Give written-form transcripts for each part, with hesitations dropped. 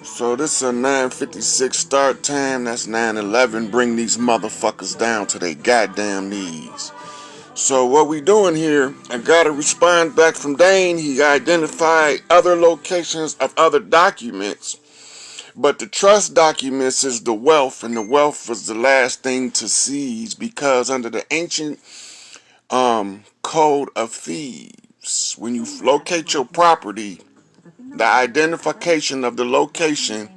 So this is a 9:56 start time. That's 9:11. Bring these motherfuckers down to their goddamn knees. So what we doing here, I got a response back from Dane. He identified other locations of other documents. But the trust documents is the wealth, and the wealth was the last thing to seize because under the ancient code of thieves, when you locate your property, the identification of the location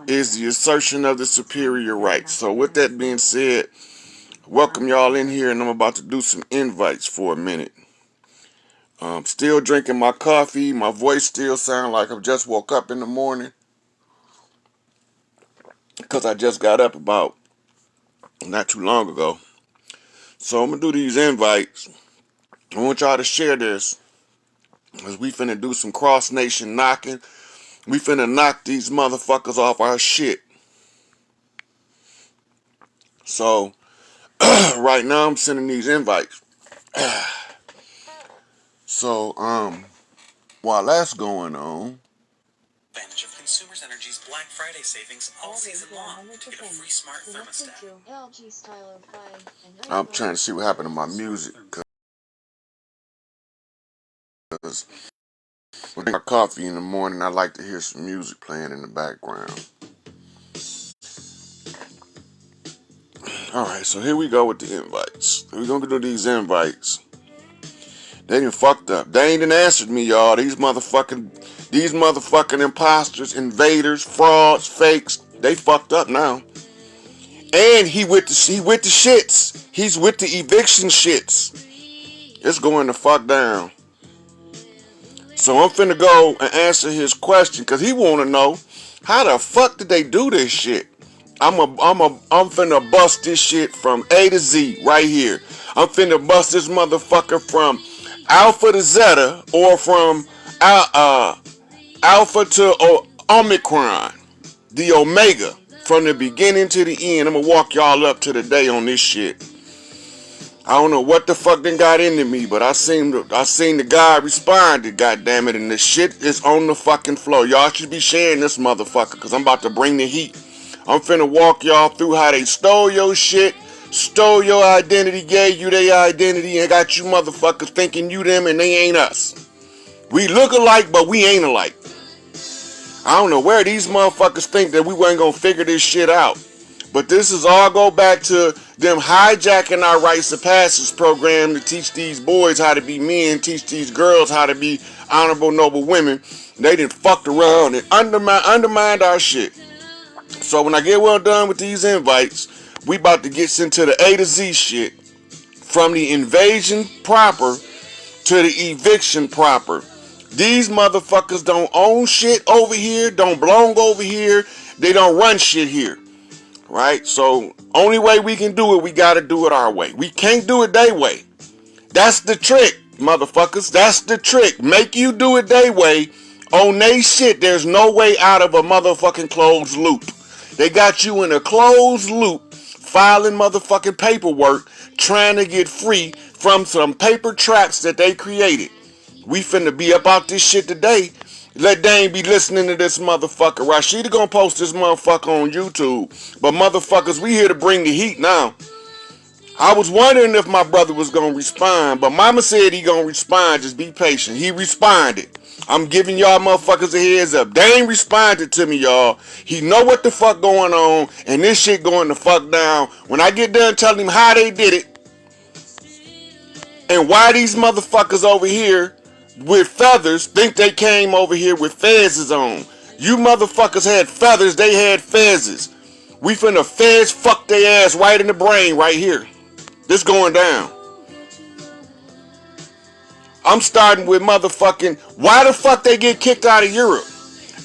is the assertion of the superior rights. So with that being said, welcome y'all in here, and I'm about to do some invites for a minute. Still drinking my coffee. My voice still sounds like I just woke up in the morning because I just got up about not too long ago. So I'm going to do these invites. I want y'all to share this because we finna do some cross-nation knocking. We finna knock these motherfuckers off our shit. So right now I'm sending these invites. So while that's going on, advantage of Consumers Energy's Black Friday savings all season long to get a free smart thermostat. I'm trying to see what happened to my music because when I drink my coffee in the morning, I like to hear some music playing in the background. Alright, so here we go with the invites. We're gonna do these invites. They done fucked up. They ain't answered me, y'all. These motherfucking imposters, invaders, frauds, fakes, they fucked up now. And he with the shits. He's with the eviction shits. It's going the fuck down. So I'm finna go and answer his question because he wanna know how the fuck did they do this shit. I'm finna bust this shit from A to Z right here. I'm finna bust this motherfucker from Alpha to Zeta or from Alpha to Omicron, the Omega, from the beginning to the end. I'm gonna walk y'all up to the day on this shit. I don't know what the fuck done got into me, but I seen the guy responded, goddammit, and the shit is on the fucking floor. Y'all should be sharing this motherfucker, because I'm about to bring the heat. I'm finna walk y'all through how they stole your shit, stole your identity, gave you their identity, and got you motherfuckers thinking you them and they ain't us. We look alike, but we ain't alike. I don't know where these motherfuckers think that we wasn't gonna figure this shit out. But this is all go back to them hijacking our rites of passage program to teach these boys how to be men, teach these girls how to be honorable, noble women. They done fucked around and undermined our shit. So when I get well done with these invites, we about to get into the A to Z shit. From the invasion proper to the eviction proper. These motherfuckers don't own shit over here, don't belong over here, they don't run shit here. Right? So, only way we can do it, we gotta do it our way. We can't do it their way. That's the trick, motherfuckers. That's the trick. Make you do it their way. On they shit, there's no way out of a motherfucking closed loop. They got you in a closed loop, filing motherfucking paperwork, trying to get free from some paper traps that they created. We finna be about this shit today. Let Dane be listening to this motherfucker. Rashida gonna post this motherfucker on YouTube. But motherfuckers, we here to bring the heat now. I was wondering if my brother was gonna respond, but mama said he gonna respond. Just be patient. He responded. I'm giving y'all motherfuckers a heads up. Dane responded to me, y'all. He know what the fuck going on, and this shit going the fuck down. When I get done telling him how they did it, and why these motherfuckers over here with feathers think they came over here with fezzes on. You motherfuckers had feathers, they had fezzes. We finna fez fuck their ass right in the brain right here. This going down. I'm starting with motherfucking, why the fuck they get kicked out of Europe?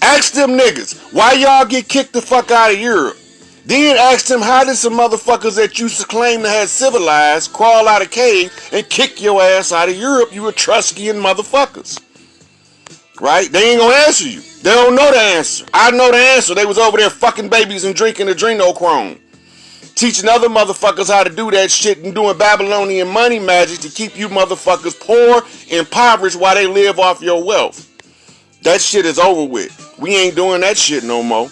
Ask them niggas, why y'all get kicked the fuck out of Europe? Then ask them how did some motherfuckers that you claim to have civilized crawl out of cave and kick your ass out of Europe, you Etruscan motherfuckers. Right? They ain't gonna answer you. They don't know the answer. I know the answer. They was over there fucking babies and drinking adrenochrome. Teaching other motherfuckers how to do that shit and doing Babylonian money magic to keep you motherfuckers poor, impoverished while they live off your wealth. That shit is over with. We ain't doing that shit no more.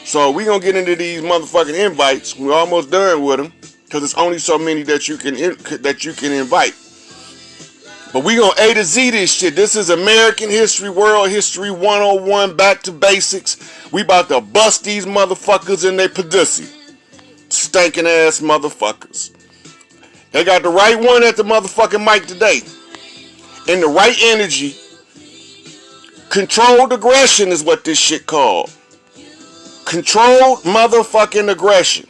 So we gonna get into these motherfucking invites. We're almost done with them because it's only so many that you can invite. But we gonna A to Z this shit. This is American history, world history 101, back to basics. We about to bust these motherfuckers in their pussy. Stinking ass motherfuckers. They got the right one at the motherfucking mic today. And the right energy. Controlled aggression is what this shit called. Controlled motherfucking aggression.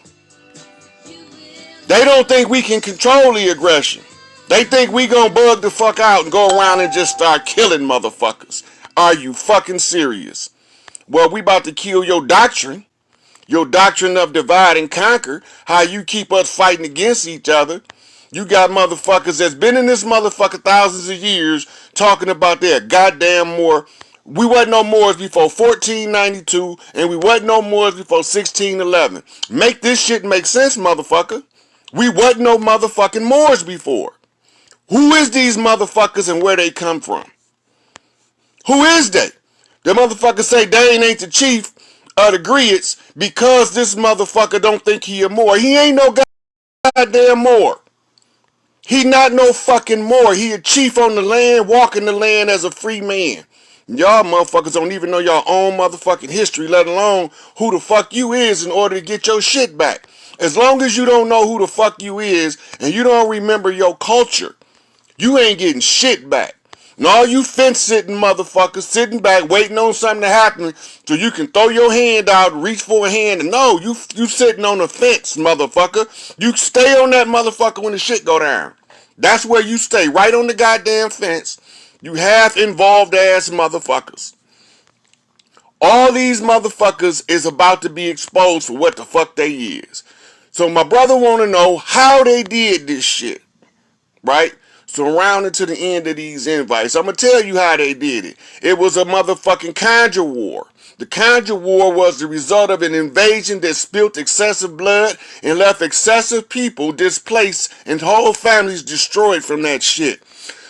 They don't think we can control the aggression. They think we gonna bug the fuck out and go around and just start killing motherfuckers. Are you fucking serious? Well, we about to kill your doctrine. Your doctrine of divide and conquer. How you keep us fighting against each other. You got motherfuckers that's been in this motherfucker thousands of years talking about their goddamn Moor. We wasn't no Moors before 1492, and we wasn't no Moors before 1611. Make this shit make sense, motherfucker. We wasn't no motherfucking Moors before. Who is these motherfuckers and where they come from? Who is they? The motherfuckers say Dane ain't the chief of the Griots because this motherfucker don't think he a Moor. He ain't no goddamn Moor. He not no fucking Moor. He a chief on the land, walking the land as a free man. Y'all motherfuckers don't even know your own motherfucking history, let alone who the fuck you is in order to get your shit back. As long as you don't know who the fuck you is and you don't remember your culture, you ain't getting shit back. And all you fence sitting motherfuckers sitting back waiting on something to happen so you can throw your hand out and reach for a hand. And no, you sitting on the fence, motherfucker. You stay on that motherfucker when the shit go down. That's where you stay, right on the goddamn fence. You half involved ass motherfuckers. All these motherfuckers is about to be exposed for what the fuck they is. So my brother want to know how they did this shit, right? So rounding to the end of these invites, I'm going to tell you how they did it. It was a motherfucking conjure war. The conjure war was the result of an invasion that spilt excessive blood and left excessive people displaced and whole families destroyed from that shit.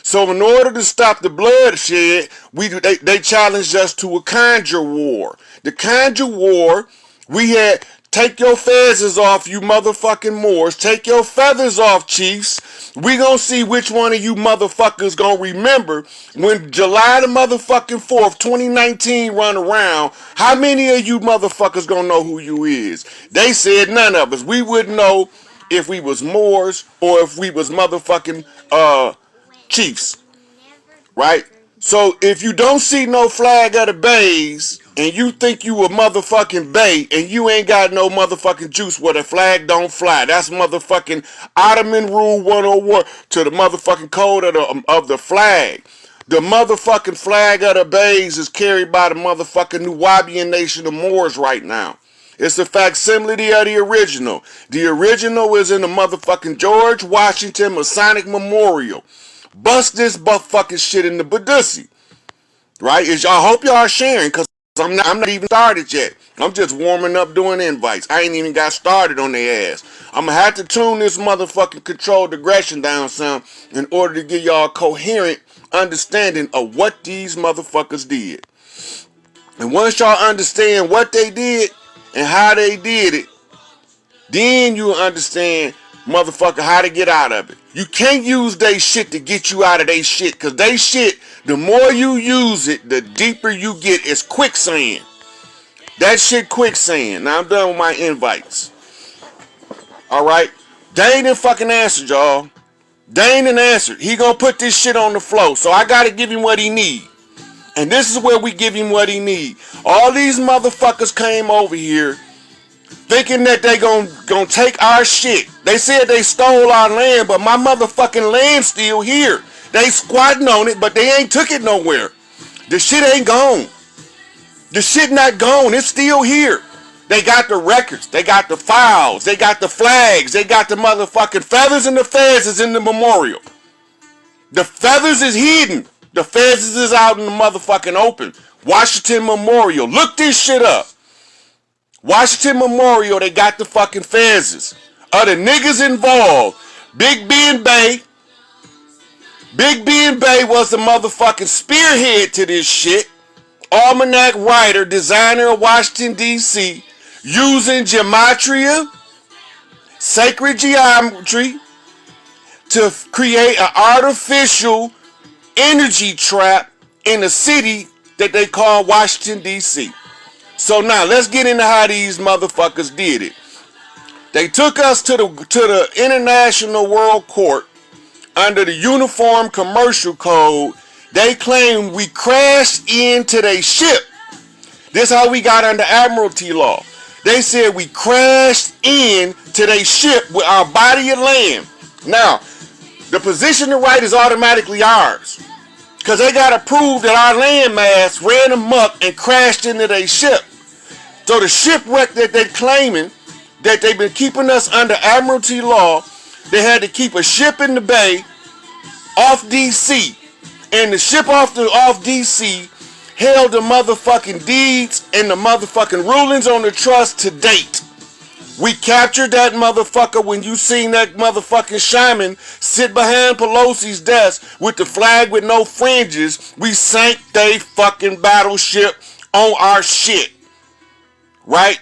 So in order to stop the bloodshed, they challenged us to a conjure war. The conjure war, we had take your feathers off, you motherfucking Moors. Take your feathers off, chiefs. We gonna see which one of you motherfuckers gonna remember when July the motherfucking 4th, 2019 run around. How many of you motherfuckers gonna know who you is? They said none of us. We wouldn't know if we was Moors or if we was motherfucking chiefs, right? So if you don't see no flag of the bays and you think you a motherfucking bay and you ain't got no motherfucking juice where the flag don't fly, that's motherfucking Ottoman Rule 101 to the motherfucking code of the flag. The motherfucking flag of the bays is carried by the motherfucking Nubian nation of Moors right now. It's a facsimile of the original. The original is in the motherfucking George Washington Masonic Memorial. Bust this fucking shit in the Badusi. Right? I hope y'all are sharing because I'm not even started yet. I'm just warming up doing invites. I ain't even got started on their ass. I'm going to have to tune this motherfucking controlled aggression down some in order to give y'all a coherent understanding of what these motherfuckers did. And once y'all understand what they did and how they did it, then you understand, motherfucker, how to get out of it. You can't use they shit to get you out of they shit, because they shit, the more you use it, the deeper you get. It's quicksand. That shit quicksand. Now I'm done with my invites. Alright? Dane done fucking answered, y'all. Dane done answered. He gonna put this shit on the floor, so I gotta give him what he need. And this is where we give him what he need. All these motherfuckers came over here thinking that they gonna take our shit. They said they stole our land, but my motherfucking land's still here. They squatting on it, but they ain't took it nowhere. The shit ain't gone. The shit not gone. It's still here. They got the records. They got the files. They got the flags. They got the motherfucking feathers, and the fez is in the memorial. The feathers is hidden. The fez is out in the motherfucking open. Washington Memorial. Look this shit up. Washington Memorial, they got the fucking fezzes. Other niggas involved. Big Ben Bay. Big Ben Bay was the motherfucking spearhead to this shit. almanac writer, designer of Washington, D.C., using gematria, sacred geometry, to create an artificial energy trap in a city that they call Washington, D.C. So now let's get into how these motherfuckers did it. They took us to the International World Court under the Uniform Commercial Code. They claimed we crashed into their ship. This is how we got under Admiralty law. They said we crashed into their ship with our body of land. Now, the position to right is automatically ours, because they got to prove that our landmass ran amok and crashed into their ship. So the shipwreck that they're claiming, that they've been keeping us under Admiralty law, they had to keep a ship in the bay off DC. And the ship off DC held the motherfucking deeds and the motherfucking rulings on the trust to date. We captured that motherfucker when you seen that motherfucking shaman sit behind Pelosi's desk with the flag with no fringes. We sank they fucking battleship on our shit. Right?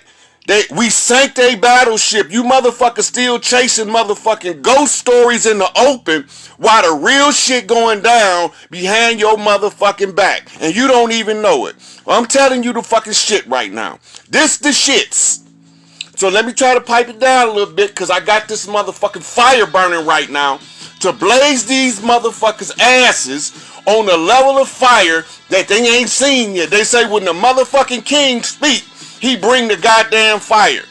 We sank they battleship. You motherfuckers still chasing motherfucking ghost stories in the open while the real shit going down behind your motherfucking back. And you don't even know it. Well, I'm telling you the fucking shit right now. This the shits. So let me try to pipe it down a little bit, because I got this motherfucking fire burning right now to blaze these motherfuckers' asses on a level of fire that they ain't seen yet. They say when the motherfucking king speak, he bring the goddamn fire.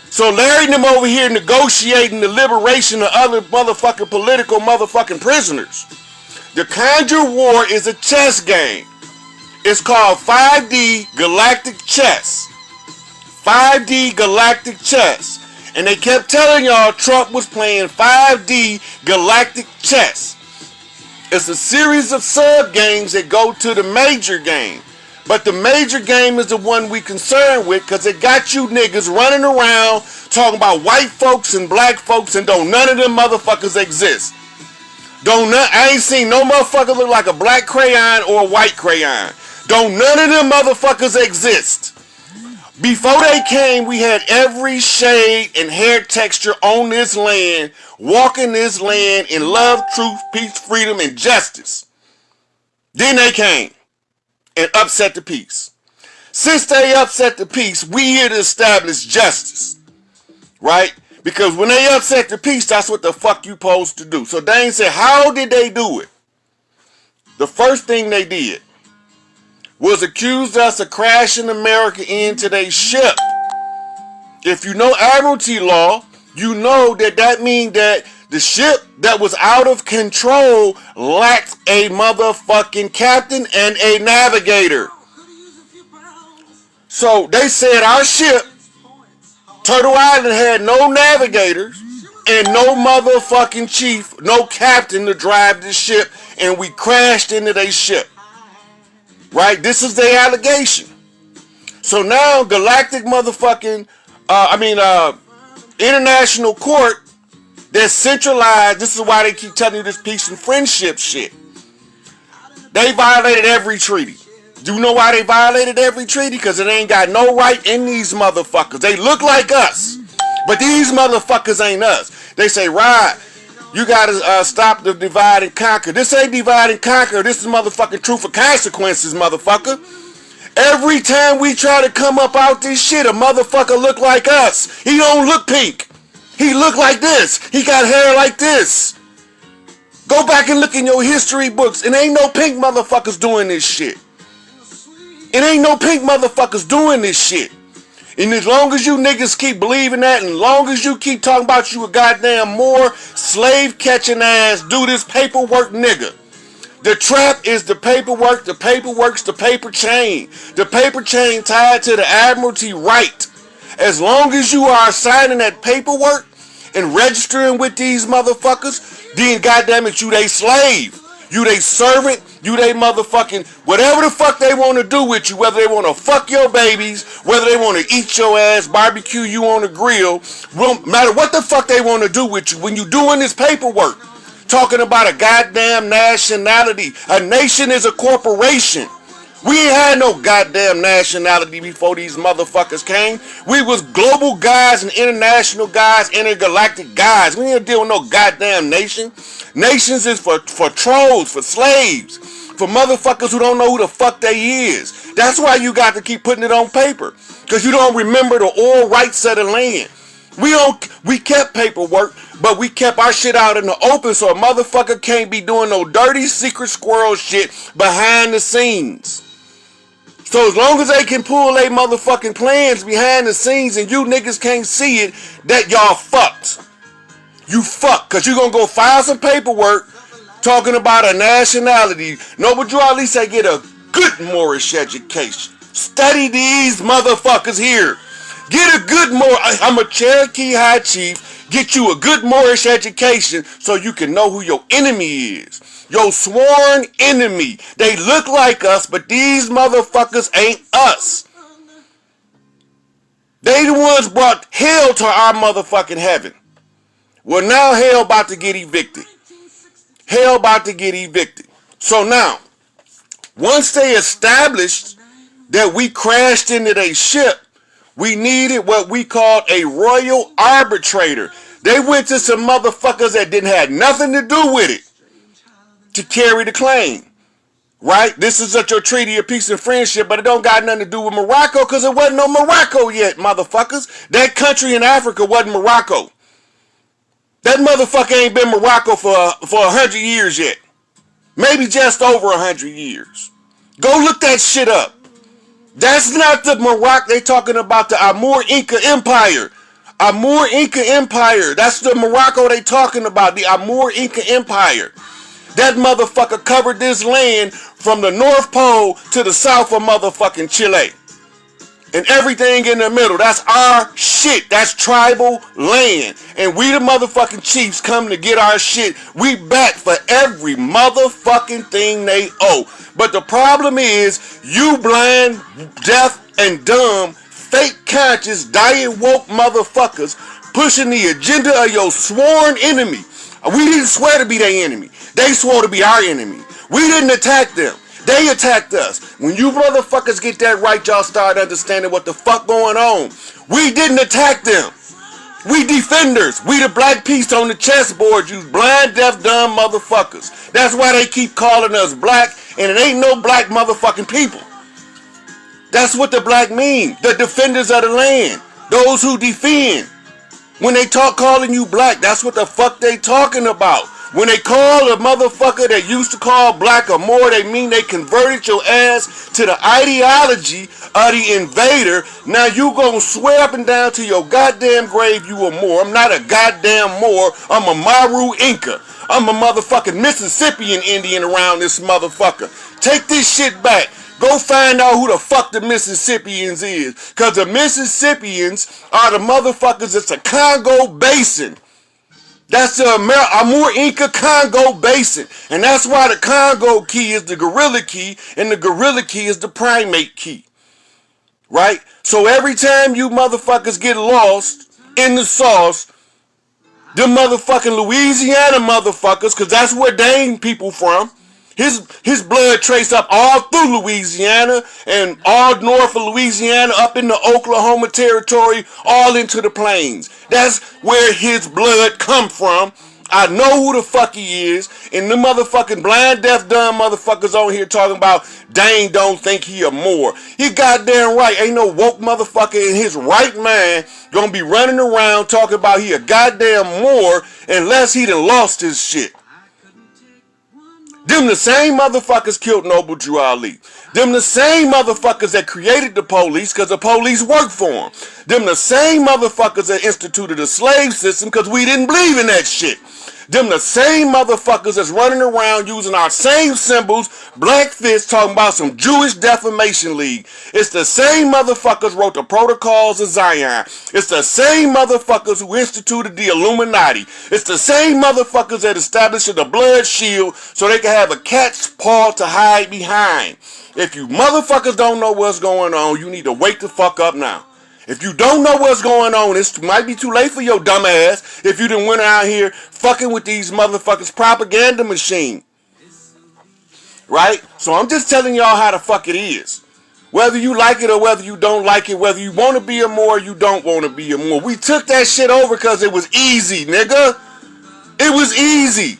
So Larry and them over here negotiating the liberation of other motherfucking political motherfucking prisoners. The Conjure War is a chess game. It's called 5D Galactic Chess. 5D Galactic Chess. And they kept telling y'all Trump was playing 5D Galactic Chess. It's a series of sub-games that go to the major game. But the major game is the one we concerned with, because it got you niggas running around talking about white folks and black folks, and don't none of them motherfuckers exist. I ain't seen no motherfucker look like a black crayon or a white crayon. Don't none of them motherfuckers exist. Before they came, we had every shade and hair texture on this land, walking this land in love, truth, peace, freedom, and justice. Then they came and upset the peace. Since they upset the peace, we here to establish justice. Right? Because when they upset the peace, that's what the fuck you supposed to do. So Dane said, how did they do it? The first thing they did was accuse us of crashing America into their ship. If you know Admiralty law, you know that means that the ship that was out of control lacked a motherfucking captain and a navigator. So they said our ship, Turtle Island, had no navigators and no motherfucking chief, no captain to drive this ship, and we crashed into their ship. Right? This is their allegation. So now galactic motherfucking, international court that's centralized. This is why they keep telling you this peace and friendship shit. They violated every treaty. Do you know why they violated every treaty? Because it ain't got no right in these motherfuckers. They look like us, but these motherfuckers ain't us. They say, Rod, you gotta stop the divide and conquer. This ain't divide and conquer. This is motherfucking truth or consequences, motherfucker. Every time we try to come up out this shit, a motherfucker look like us. He don't look pink. He look like this. He got hair like this. Go back and look in your history books, and ain't no pink motherfuckers doing this shit. It ain't no pink motherfuckers doing this shit. And as long as you niggas keep believing that, and as long as you keep talking about you a goddamn more slave catching ass, do this paperwork nigga. The trap is the paperwork, the paperwork's the paper chain. The paper chain tied to the Admiralty right. As long as you are signing that paperwork and registering with these motherfuckers, then goddamn it, you they slave. You they servant, you they motherfucking, whatever the fuck they want to do with you, whether they want to fuck your babies, whether they want to eat your ass, barbecue you on the grill, no matter what the fuck they want to do with you, when you doing this paperwork, talking about a goddamn nationality. A nation is a corporation. We ain't had no goddamn nationality before these motherfuckers came. We was global guys and international guys, intergalactic guys. We ain't deal with no goddamn nation. Nations is for trolls, for slaves, for motherfuckers who don't know who the fuck they is. That's why you got to keep putting it on paper, because you don't remember the oral rights of the land. We kept paperwork, but we kept our shit out in the open, so a motherfucker can't be doing no dirty secret squirrel shit behind the scenes. So as long as they can pull their motherfucking plans behind the scenes and you niggas can't see it, that y'all fucked. You fucked, because you gonna go file some paperwork talking about a nationality. No, but you at least say get a good Moorish education. Study these motherfuckers here. Get a good I'm a Cherokee High Chief. Get you a good Moorish education so you can know who your enemy is. Your sworn enemy. They look like us, but these motherfuckers ain't us. They the ones brought hell to our motherfucking heaven. Well, now hell about to get evicted. Hell about to get evicted. So now, once they established that we crashed into their ship, we needed what we called a royal arbitrator. They went to some motherfuckers that didn't have nothing to do with it to carry the claim. Right? This is such a treaty of peace and friendship, but it don't got nothing to do with Morocco because it wasn't no Morocco yet, motherfuckers. That country in Africa wasn't Morocco. That motherfucker ain't been Morocco for 100 years yet. Maybe just over 100 years. Go look that shit up. That's not the Morocco. They talking about the Amur Inca Empire. Amur Inca Empire. That's the Morocco they talking about. The Amur Inca Empire. That motherfucker covered this land from the North Pole to the south of motherfucking Chile. And everything in the middle. That's our shit. That's tribal land. And we the motherfucking chiefs come to get our shit. We back for every motherfucking thing they owe. But the problem is, you blind, deaf, and dumb, fake conscious, diet woke motherfuckers pushing the agenda of your sworn enemy. We didn't swear to be their enemy. They swore to be our enemy. We didn't attack them. They attacked us. When you motherfuckers get that right, y'all start understanding what the fuck going on. We didn't attack them. We defenders. We the black piece on the chessboard, you blind, deaf, dumb motherfuckers. That's why they keep calling us black, and it ain't no black motherfucking people. That's what the black mean. The defenders of the land. Those who defend. When they calling you black, that's what the fuck they talking about. When they call a motherfucker that used to call black or more, they mean they converted your ass to the ideology of the invader. Now you gonna swear up and down to your goddamn grave you a Moor. I'm not a goddamn Moor. I'm a Maru Inca. I'm a motherfucking Mississippian Indian around this motherfucker. Take this shit back. Go find out who the fuck the Mississippians is. Because the Mississippians are the motherfuckers that's the Congo Basin. That's the Amur Inca Congo Basin. And that's why the Congo key is the gorilla key and the gorilla key is the primate key. Right? So every time you motherfuckers get lost in the sauce, them motherfucking Louisiana motherfuckers, because that's where Dane people from, his blood traced up all through Louisiana and all north of Louisiana up into Oklahoma territory, all into the plains. That's where his blood come from. I know who the fuck he is. And the motherfucking blind, deaf, dumb motherfuckers on here talking about Dane don't think he a Moor. He goddamn right. Ain't no woke motherfucker in his right mind gonna be running around talking about he a goddamn Moor unless he done lost his shit. Them the same motherfuckers killed Noble Drew Ali. Them the same motherfuckers that created the police because the police worked for them. Them the same motherfuckers that instituted the slave system because we didn't believe in that shit. Them the same motherfuckers that's running around using our same symbols, black fists, talking about some Jewish defamation league. It's the same motherfuckers wrote the Protocols of Zion. It's the same motherfuckers who instituted the Illuminati. It's the same motherfuckers that established the blood shield so they can have a cat's paw to hide behind. If you motherfuckers don't know what's going on, you need to wake the fuck up now. If you don't know what's going on, it might be too late for your dumb ass if you done went out here fucking with these motherfuckers' propaganda machine. right? So I'm just telling y'all how the fuck it is. Whether you like it or whether you don't like it, whether you want to be a Moor or you don't want to be a Moor. We took that shit over because it was easy, nigga. It was easy.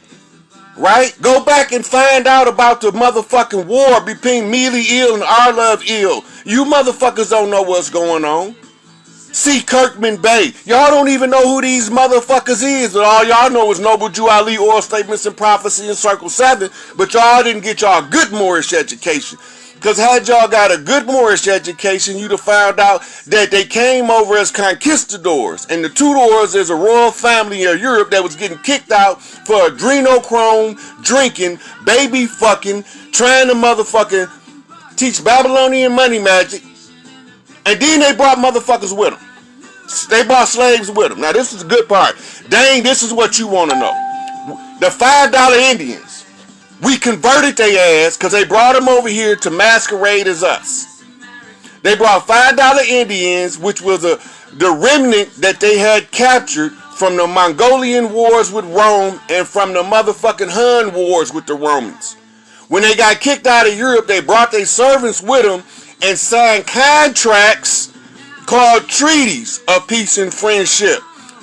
Right? Go back and find out about the motherfucking war between Mealy Ill and Our Love Ill. You motherfuckers don't know what's going on. See Kirkman Bay. Y'all don't even know who these motherfuckers is. But all y'all know is Noble Jew Ali, Oral Statements and Prophecy in Circle 7. But y'all didn't get y'all good Moorish education. Because had y'all got a good Moorish education, you'd have found out that they came over as conquistadors. And the Tudors is a royal family in Europe that was getting kicked out for adrenochrome, drinking, baby fucking, trying to motherfucking teach Babylonian money magic. And then they brought motherfuckers with them. They brought slaves with them. Now this is the good part. Dang, this is what you want to know. The $5 Indians. We converted their ass because they brought them over here to masquerade as us. They brought $5 Indians, which was the remnant that they had captured from the Mongolian wars with Rome and from the motherfucking Hun wars with the Romans. When they got kicked out of Europe, they brought their servants with them and signed contracts called treaties of peace and friendship.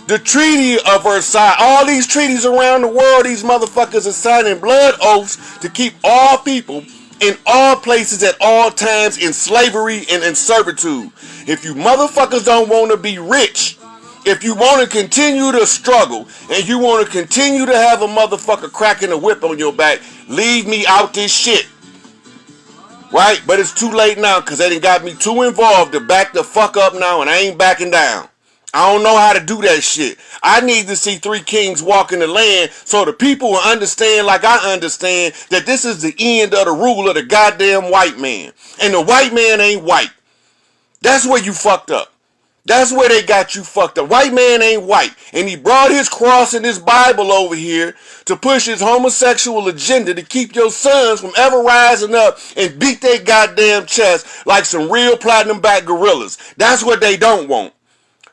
The Treaty of Versailles, all these treaties around the world, these motherfuckers are signing blood oaths to keep all people in all places at all times in slavery and in servitude. If you motherfuckers don't want to be rich, if you want to continue to struggle, and you want to continue to have a motherfucker cracking a whip on your back, leave me out this shit. Right? But it's too late now because they done got me too involved to back the fuck up now, and I ain't backing down. I don't know how to do that shit. I need to see 3 kings walk in the land so the people will understand like I understand that this is the end of the rule of the goddamn white man. And the white man ain't white. That's where you fucked up. That's where they got you fucked up. White man ain't white. And he brought his cross and his Bible over here to push his homosexual agenda to keep your sons from ever rising up and beat their goddamn chest like some real platinum back gorillas. That's what they don't want.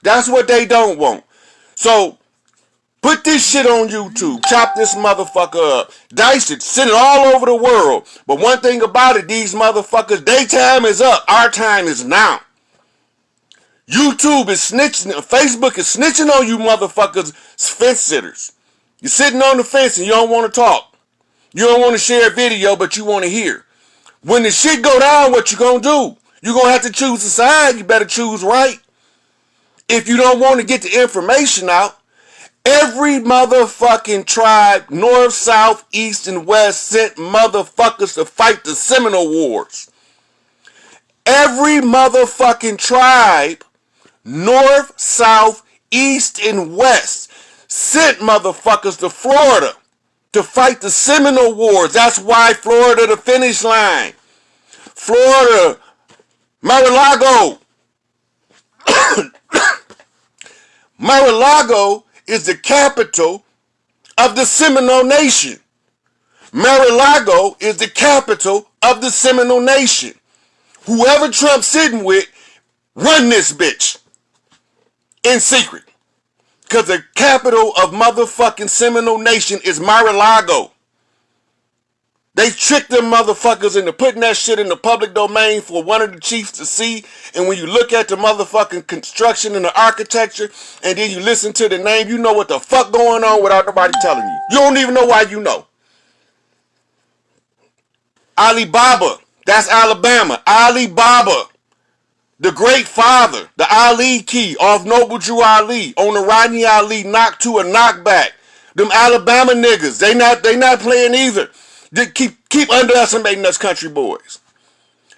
That's what they don't want. So, put this shit on YouTube. Chop this motherfucker up. Dice it. Send it all over the world. But one thing about it, these motherfuckers, their time is up. Our time is now. YouTube is snitching. Facebook is snitching on you motherfuckers, fence sitters. You're sitting on the fence and you don't want to talk. You don't want to share a video, but you want to hear. When the shit go down, what you gonna do? You gonna have to choose a side. You better choose right. If you don't want to get the information out, every motherfucking tribe, north, south, east, and west, sent motherfuckers to fight the Seminole Wars. Every motherfucking tribe, north, south, east, and west, sent motherfuckers to Florida to fight the Seminole Wars. That's why Florida the finish line. Florida, Mar-a-Lago. Mar-a-Lago is the capital of the Seminole Nation. Mar-a-Lago is the capital of the Seminole Nation. Whoever Trump's sitting with, run this bitch in secret. Because the capital of motherfucking Seminole Nation is Mar-a-Lago. They tricked them motherfuckers into putting that shit in the public domain for one of the chiefs to see. And when you look at the motherfucking construction and the architecture, and then you listen to the name, you know what the fuck going on without nobody telling you. You don't even know why you know. Alibaba, that's Alabama. Alibaba, the great father, the Ali key off Noble Drew Ali on the Rodney Ali knock to a knockback. Them Alabama niggas, they not playing either. They keep underestimating us country boys.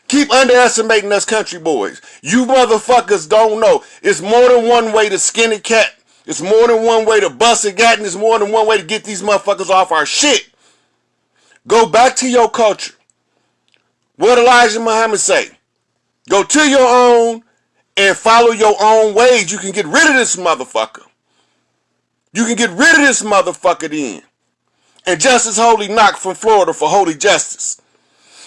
Keep underestimating us country boys. You motherfuckers don't know. It's more than one way to skin a cat. It's more than one way to bust a gat, and it's more than one way to get these motherfuckers off our shit. Go back to your culture. What Elijah Muhammad say? Go to your own and follow your own ways. You can get rid of this motherfucker. You can get rid of this motherfucker then. And Justice Holy knocked from Florida for Holy Justice.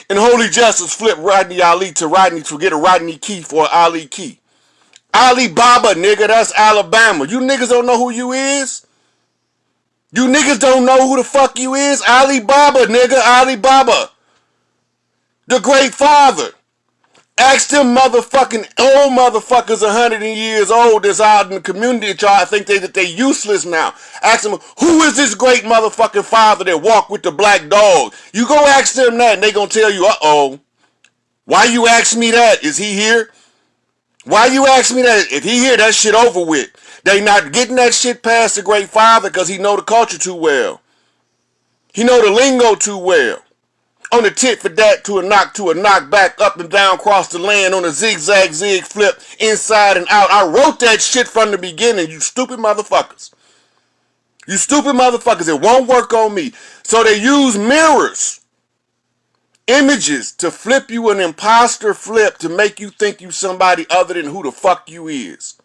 And Holy Justice flipped Rodney Ali to Rodney to get a Rodney key for an Ali key. Alibaba, nigga, that's Alabama. You niggas don't know who you is? You niggas don't know who the fuck you is? Alibaba, nigga, Alibaba. The Great Father. Ask them motherfucking old motherfuckers 100 years old that's out in the community that y'all think that they useless now. Ask them, who is this great motherfucking father that walked with the black dog? You go ask them that and they gonna tell you, uh-oh. Why you ask me that? Is he here? Why you ask me that? If he here, that shit over with. They not getting that shit past the great father because he know the culture too well. He know the lingo too well. On the tit for that to a knock back, up and down, across the land, on a zigzag, zig flip, inside and out. I wrote that shit from the beginning, you stupid motherfuckers. You stupid motherfuckers. It won't work on me. So they use mirrors, images, to flip you an imposter flip to make you think you somebody other than who the fuck you is.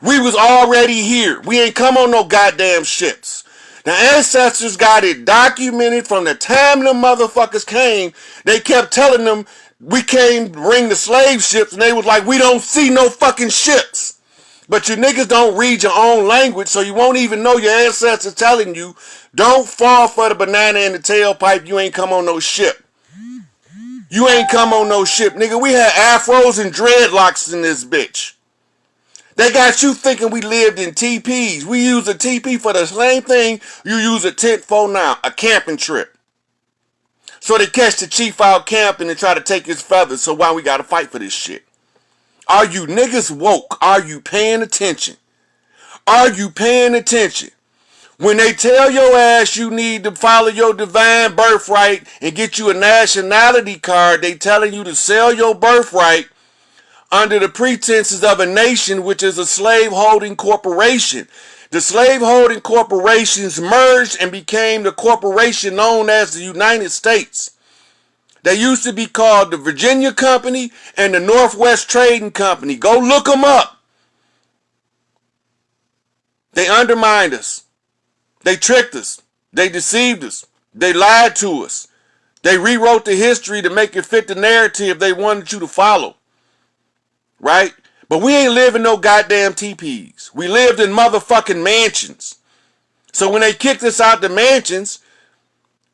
We was already here. We ain't come on no goddamn ships. The ancestors got it documented from the time the motherfuckers came. They kept telling them we came to bring the slave ships, and they was like, we don't see no fucking ships. But you niggas don't read your own language, so you won't even know your ancestors telling you, don't fall for the banana in the tailpipe, you ain't come on no ship. You ain't come on no ship, nigga. We had afros and dreadlocks in this bitch. They got you thinking we lived in TPs. We use a TP for the same thing you use a tent for now, a camping trip. So they catch the chief out camping and try to take his feathers, so why we gotta fight for this shit? Are you niggas woke? Are you paying attention? Are you paying attention? When they tell your ass you need to follow your divine birthright and get you a nationality card, they telling you to sell your birthright under the pretenses of a nation, which is a slave-holding corporation. The slave-holding corporations merged and became the corporation known as the United States. They used to be called the Virginia Company and the Northwest Trading Company. Go look them up. They undermined us. They tricked us. They deceived us. They lied to us. They rewrote the history to make it fit the narrative they wanted you to follow. Right? But we ain't living no goddamn TPs. We lived in motherfucking mansions. So when they kicked us out the mansions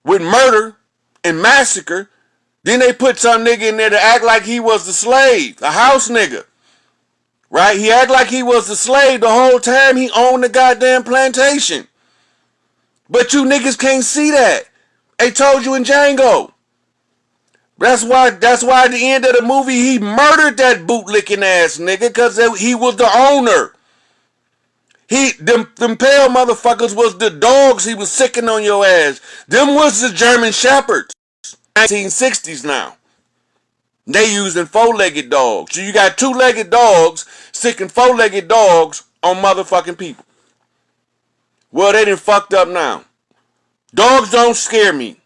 with murder and massacre, then they put some nigga in there to act like he was the slave, a house nigga. Right? He act like he was the slave the whole time he owned the goddamn plantation. But you niggas can't see that. They told you in Django. That's why at the end of the movie he murdered that bootlicking ass nigga because he was the owner. Them pale motherfuckers was the dogs he was sicking on your ass. Them was the German Shepherds. 1960s now. They using four-legged dogs. So you got two-legged dogs sicking four-legged dogs on motherfucking people. Well, they done fucked up now. Dogs don't scare me.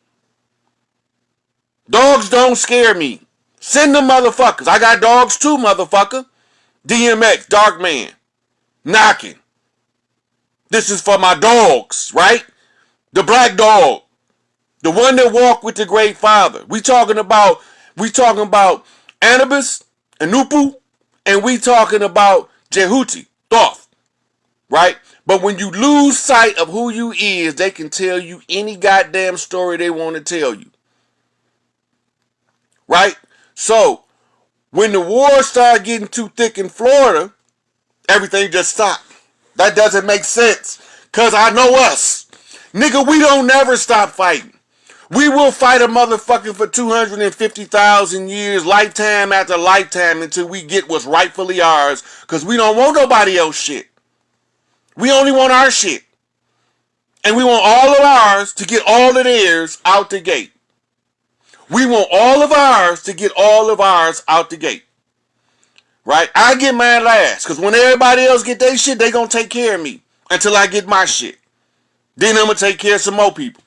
Dogs don't scare me. Send them motherfuckers. I got dogs too, motherfucker. DMX, Dark Man. Knocking. This is for my dogs, right? The black dog. The one that walked with the great father. We talking about Anubis, Anupu, and we talking about Jehuti, Thoth, right? But when you lose sight of who you is, they can tell you any goddamn story they want to tell you. Right? So, when the war started getting too thick in Florida, everything just stopped. That doesn't make sense. Because I know us. Nigga, we don't never stop fighting. We will fight a motherfucker for 250,000 years, lifetime after lifetime, until we get what's rightfully ours. Because we don't want nobody else shit. We only want our shit. And we want all of ours to get all of theirs out the gate. We want all of ours to get all of ours out the gate. Right? I get mine last. Because when everybody else get their shit, they going to take care of me. Until I get my shit. Then I'm going to take care of some more people.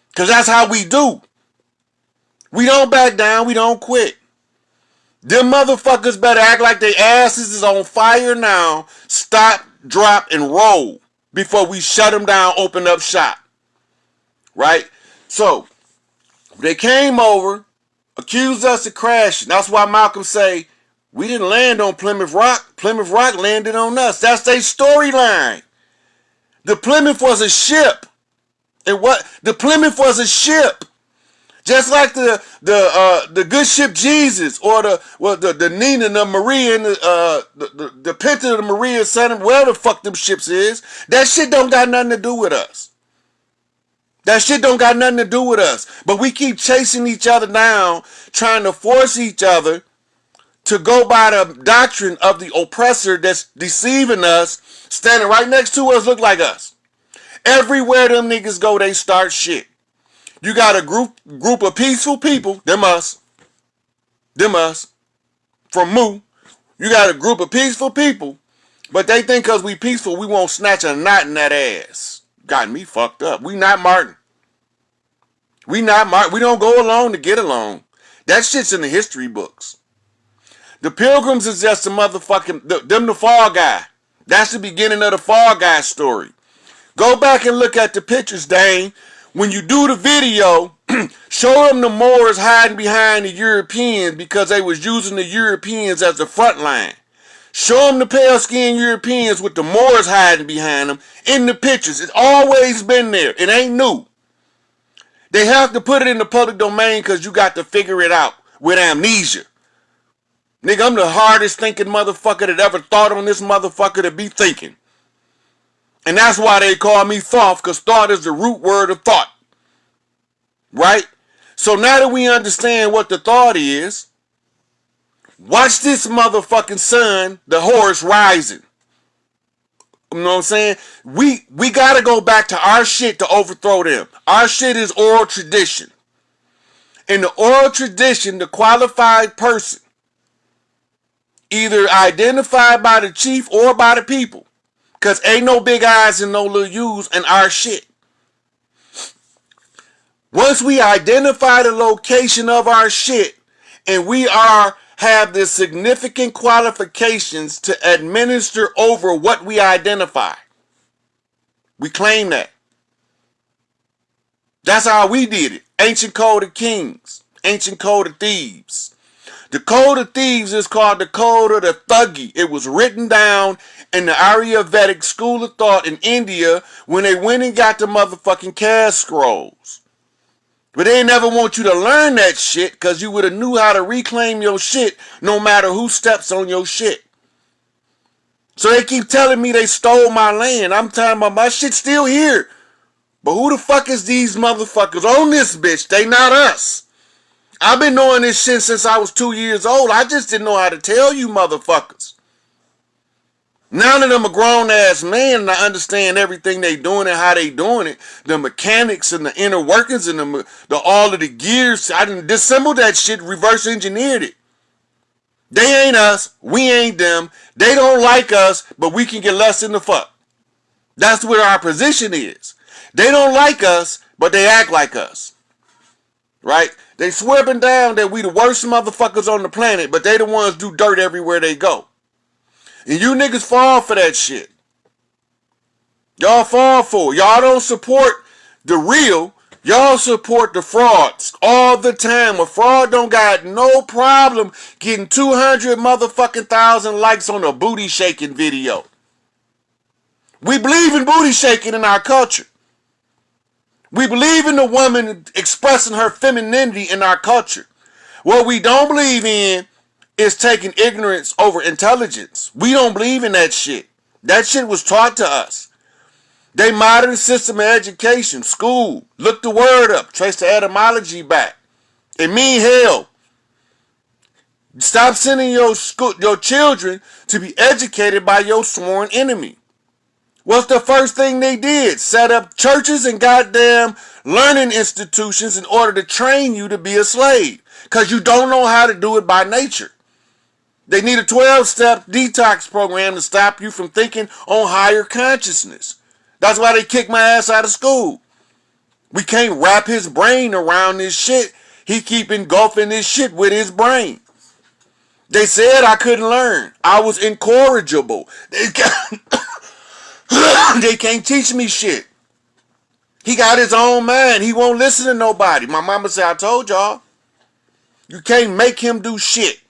Because that's how we do. We don't back down. We don't quit. Them motherfuckers better act like their asses is on fire now. Stop, drop, and roll. Before we shut them down, open up shop. Right? So, they came over, accused us of crashing. That's why Malcolm say, we didn't land on Plymouth Rock. Plymouth Rock landed on us. That's their storyline. The Plymouth was a ship. And what? The Plymouth was a ship. Just like the good ship Jesus, or the Nina, the Maria, and the Pinta, the Maria, Santa, whatever the fuck them ships is. That shit don't got nothing to do with us. That shit don't got nothing to do with us. But we keep chasing each other down, trying to force each other to go by the doctrine of the oppressor that's deceiving us, standing right next to us, look like us. Everywhere them niggas go, they start shit. You got a group of peaceful people, them us, from Mu. You got a group of peaceful people, but they think because we peaceful, we won't snatch a knot in that ass. Got me fucked up. We not Martin. We not Martin. We don't go along to get along. That shit's in the history books. The Pilgrims is just a motherfucking, the Fall Guy. That's the beginning of the Fall Guy story. Go back and look at the pictures, Dane. When you do the video, show them the Moors hiding behind the Europeans because they was using the Europeans as the front line. Show them the pale-skinned Europeans with the Moors hiding behind them in the pictures. It's always been there. It ain't new. They have to put it in the public domain because you got to figure it out with amnesia. Nigga, I'm the hardest thinking motherfucker that ever thought on this motherfucker to be thinking. And that's why they call me Thoth, because thought is the root word of thought. Right? So now that we understand what the thought is, watch this motherfucking sun, the horse rising. You know what I'm saying? We got to go back to our shit to overthrow them. Our shit is oral tradition. In the oral tradition, the qualified person, either identified by the chief or by the people, because ain't no big eyes and no little U's in our shit. Once we identify the location of our shit and we have the significant qualifications to administer over what we identify, we claim that. That's how we did it. Ancient Code of Kings, Ancient Code of Thieves. The Code of Thieves is called the Code of the Thuggee. It was written down in the Ayurvedic school of thought in India when they went and got the motherfucking caste scrolls. But they never want you to learn that shit because you would have knew how to reclaim your shit no matter who steps on your shit. So they keep telling me they stole my land. I'm talking about my shit's still here. But who the fuck is these motherfuckers on this bitch? They not us. I've been knowing this shit since I was 2 years old. I just didn't know how to tell you motherfuckers. Now that I'm a grown-ass man and I understand everything they doing and how they doing it, the mechanics and the inner workings and all of the gears, I done disassembled that shit, reverse engineered it. They ain't us, we ain't them. They don't like us, but we can get less in the fuck. That's where our position is. They don't like us, but they act like us. Right? They swearing down that we the worst motherfuckers on the planet, but they the ones do dirt everywhere they go. And you niggas fall for that shit. Y'all fall for it. Y'all don't support the real. Y'all support the frauds all the time. A fraud don't got no problem getting 200 motherfucking thousand likes on a booty shaking video. We believe in booty shaking in our culture. We believe in the woman expressing her femininity in our culture. What we don't believe in is taking ignorance over intelligence. We don't believe in that shit. That shit was taught to us. They modern system of education, school, look the word up, trace the etymology back. It mean hell. Stop sending your children to be educated by your sworn enemy. What's the first thing they did? Set up churches and goddamn learning institutions in order to train you to be a slave. Because you don't know how to do it by nature. They need a 12-step detox program to stop you from thinking on higher consciousness. That's why they kicked my ass out of school. We can't wrap his brain around this shit. He keep engulfing this shit with his brain. They said I couldn't learn. I was incorrigible. They can't teach me shit. He got his own mind. He won't listen to nobody. My mama said, I told y'all. You can't make him do shit.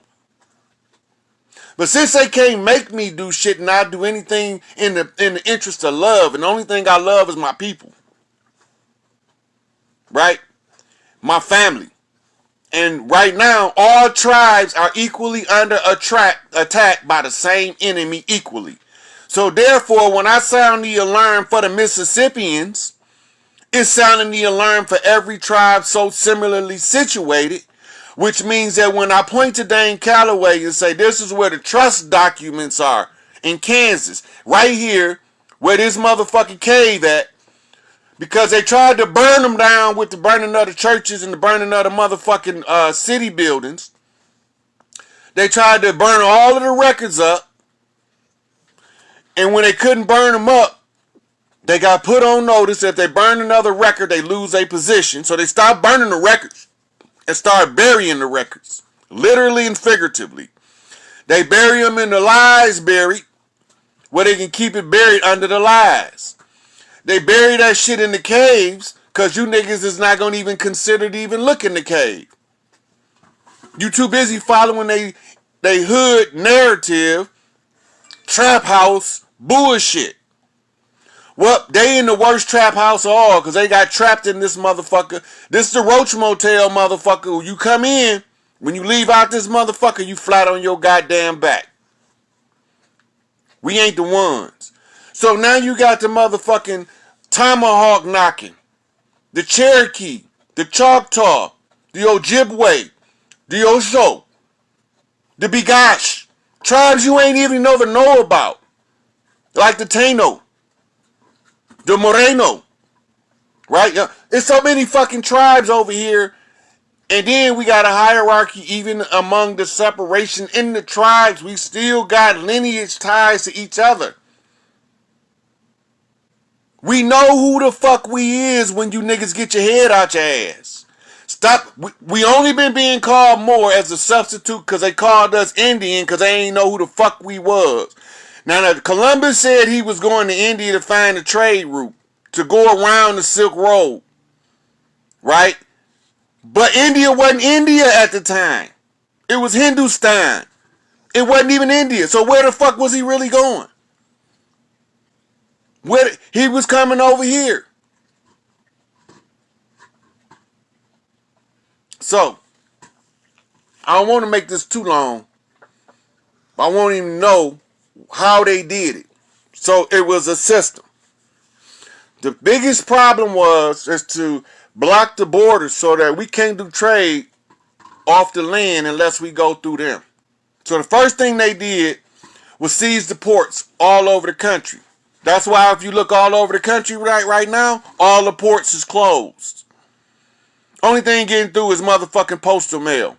But since they can't make me do shit and I do anything in the interest of love, and the only thing I love is my people. Right? My family. And right now, all tribes are equally under attack by the same enemy equally. So therefore, when I sound the alarm for the Mississippians, it's sounding the alarm for every tribe so similarly situated, which means that when I point to DANE CALLOWAY and say this is where the trust documents are in Kansas, right here where this motherfucking cave at, because they tried to burn them down with the burning of the churches and the burning of the motherfucking city buildings. They tried to burn all of the records up, and when they couldn't burn them up, they got put on notice that if they burn another record, they lose their position. So they stopped burning the records and started burying the records, literally and figuratively. They bury them in the lies buried, where they can keep it buried under the lies. They bury that shit in the caves, because you niggas is not going to even consider to even look in the cave. You too busy following they hood narrative, trap house bullshit. Well, they in the worst trap house of all, because they got trapped in this motherfucker. This is the Roach Motel, motherfucker. You come in, when you leave out this motherfucker, you flat on your goddamn back. We ain't the ones. So now you got the motherfucking tomahawk knocking, the Cherokee, the Choctaw, the Ojibwe, the Osho, the Bigash. Tribes you ain't even know about. Like the Taino, the Moreno. Right? There's so many fucking tribes over here. And then we got a hierarchy even among the separation in the tribes. We still got lineage ties to each other. We know who the fuck we is when you niggas get your head out your ass. Stop. We only been being called more as a substitute because they called us Indian because they ain't know who the fuck we was. Now, Columbus said he was going to India to find a trade route to go around the Silk Road. Right? But India wasn't India at the time. It was Hindustan. It wasn't even India. So where the fuck was he really going? He was coming over here. So, I don't want to make this too long. I won't even know how they did it. So, it was a system. The biggest problem is to block the borders so that we can't do trade off the land unless we go through them. So, the first thing they did was seize the ports all over the country. That's why if you look all over the country right now, all the ports is closed. Only thing getting through is motherfucking postal mail.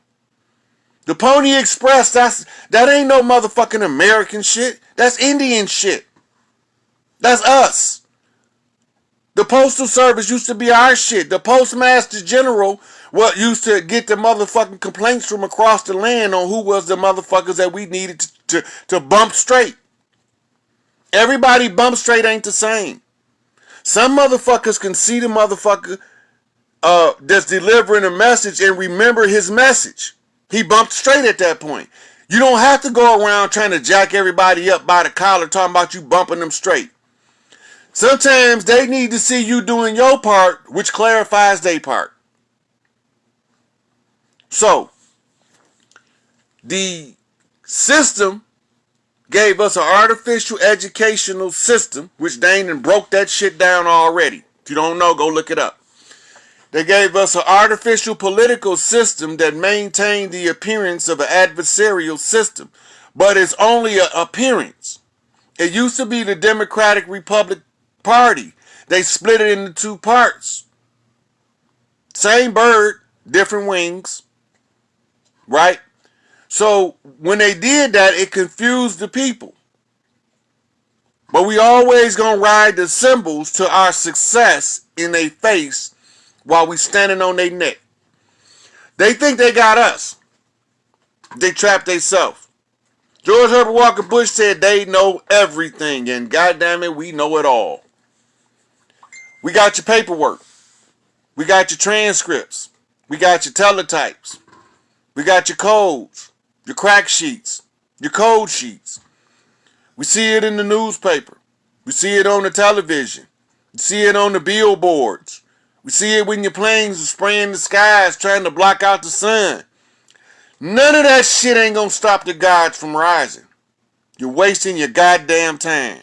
The Pony Express, that ain't no motherfucking American shit. That's Indian shit. That's us. The Postal Service used to be our shit. The Postmaster General used to get the motherfucking complaints from across the land on who was the motherfuckers that we needed to bump straight. Everybody bump straight ain't the same. Some motherfuckers can see the motherfucker that's delivering a message and remember his message. He bumped straight at that point. You don't have to go around trying to jack everybody up by the collar talking about you bumping them straight. Sometimes they need to see you doing your part, which clarifies their part. So, the system gave us an artificial educational system, which Dane and broke that shit down already. If you don't know, go look it up. They gave us an artificial political system that maintained the appearance of an adversarial system, but it's only an appearance. It used to be the Democratic Republic Party. They split it into two parts. Same bird, different wings, right? So when they did that, it confused the people. But we always gonna ride the symbols to our success in their face while we standing on their neck. They think they got us. They trapped themselves. George Herbert Walker Bush said they know everything, and goddamn it, we know it all. We got your paperwork. We got your transcripts. We got your teletypes. We got your codes, your crack sheets, your code sheets. We see it in the newspaper. We see it on the television. We see it on the billboards. We see it when your planes are spraying the skies trying to block out the sun. None of that shit ain't gonna stop the gods from rising. You're wasting your goddamn time.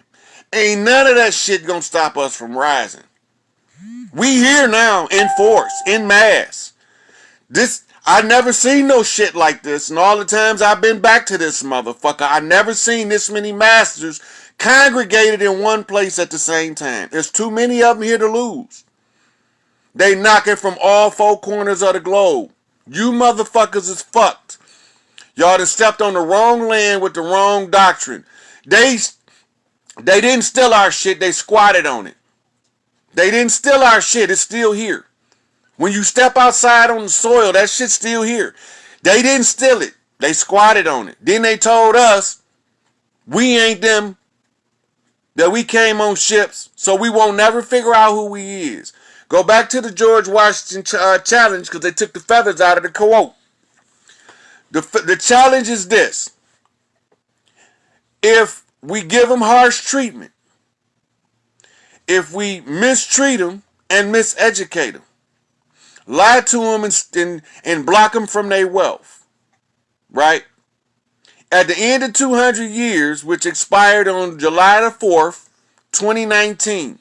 Ain't none of that shit gonna stop us from rising. We here now in force, in mass. I never seen no shit like this, and all the times I've been back to this motherfucker, I never seen this many masters congregated in one place at the same time. There's too many of them here to lose. They knocking from all four corners of the globe. You motherfuckers is fucked. Y'all done stepped on the wrong land with the wrong doctrine. They didn't steal our shit, they squatted on it. They didn't steal our shit, it's still here. When you step outside on the soil, that shit's still here. They didn't steal it, they squatted on it. Then they told us we ain't them, that we came on ships, so we won't never figure out who we is. Go back to the George Washington challenge, because they took the feathers out of the quote. The challenge is this. If we give them harsh treatment, if we mistreat them and miseducate them, lie to them and block them from their wealth, right? At the end of 200 years, which expired on July the 4th, 2019,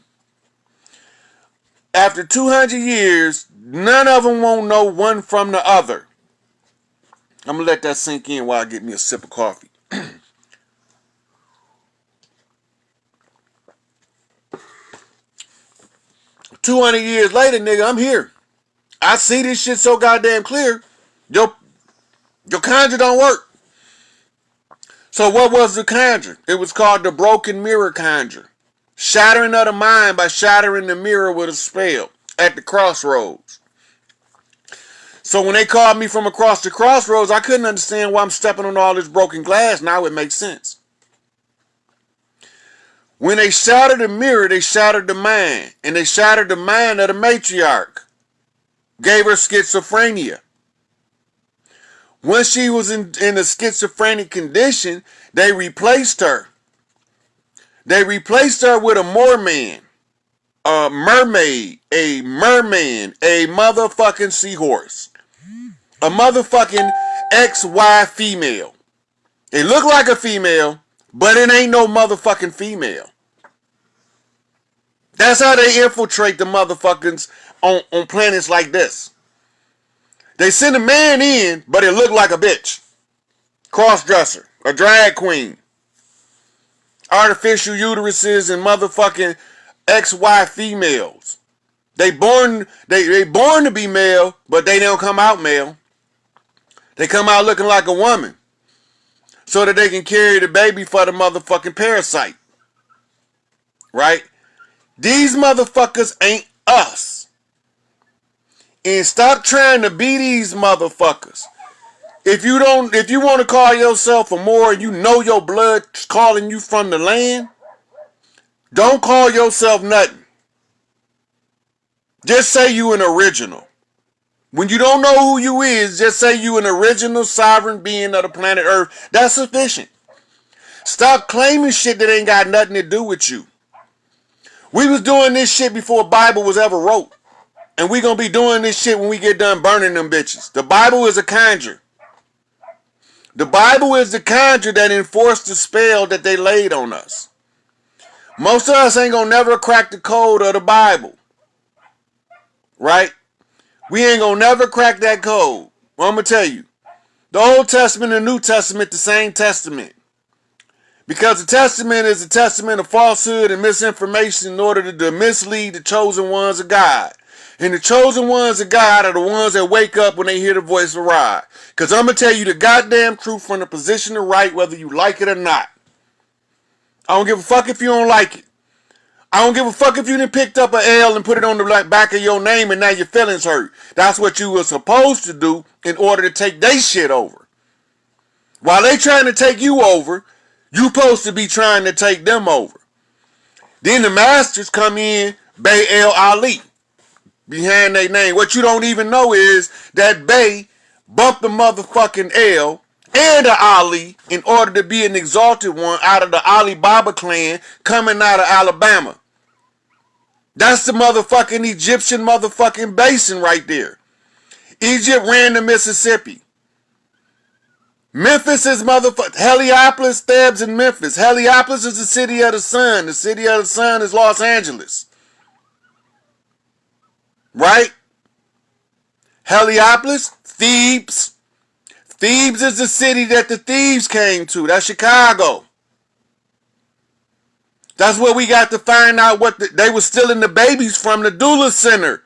after 200 years, none of them won't know one from the other. I'm going to let that sink in while I get me a sip of coffee. 200 years later, nigga, I'm here. I see this shit so goddamn clear. Your conjure don't work. So what was the conjure? It was called the broken mirror conjure. Shattering of the mind by shattering the mirror with a spell at the crossroads. So when they called me from across the crossroads, I couldn't understand why I'm stepping on all this broken glass. Now it makes sense. When they shattered the mirror, they shattered the mind. And they shattered the mind of the matriarch. Gave her schizophrenia. Once she was in a schizophrenic condition, they replaced her. They replaced her with a merman, a mermaid, a merman, a motherfucking seahorse. A motherfucking XY female. It look like a female, but it ain't no motherfucking female. That's how they infiltrate the motherfuckers on planets like this. They send a man in, but it look like a bitch. Cross-dresser, a drag queen. Artificial uteruses and motherfucking XY females. They born to be male, but they don't come out male. They come out looking like a woman. So that they can carry the baby for the motherfucking parasite. Right? These motherfuckers ain't us. And stop trying to be these motherfuckers. If you want to call yourself a Moor and you know your blood calling you from the land, don't call yourself nothing. Just say you an original. When you don't know who you is, just say you an original sovereign being of the planet Earth. That's sufficient. Stop claiming shit that ain't got nothing to do with you. We was doing this shit before the Bible was ever wrote. And we gonna be doing this shit when we get done burning them bitches. The Bible is a conjure. The Bible is the conjure that enforced the spell that they laid on us. Most of us ain't gonna never crack the code of the Bible. Right? We ain't gonna never crack that code. Well, I'm gonna tell you. The Old Testament and the New Testament, the same testament. Because the testament is a testament of falsehood and misinformation in order to mislead the chosen ones of God. And the chosen ones of God are the ones that wake up when they hear the voice of Rod. Because I'm going to tell you the goddamn truth from the position of right, whether you like it or not. I don't give a fuck if you don't like it. I don't give a fuck if you done picked up an L and put it on the back of your name and now your feelings hurt. That's what you were supposed to do in order to take their shit over. While they trying to take you over, you supposed to be trying to take them over. Then the masters come in, Bay El Ali, behind their name. What you don't even know is that Bay bumped the motherfucking L and the Ali in order to be an exalted one out of the Ali Baba clan coming out of Alabama. That's the motherfucking Egyptian motherfucking basin right there. Egypt ran to Mississippi. Memphis is motherfucking Heliopolis, Thebes, and Memphis. Heliopolis is the city of the sun. The city of the sun is Los Angeles. Right? Heliopolis, Thebes. Thebes is the city that the thieves came to. That's Chicago. That's where we got to find out what they were stealing the babies from the doula center.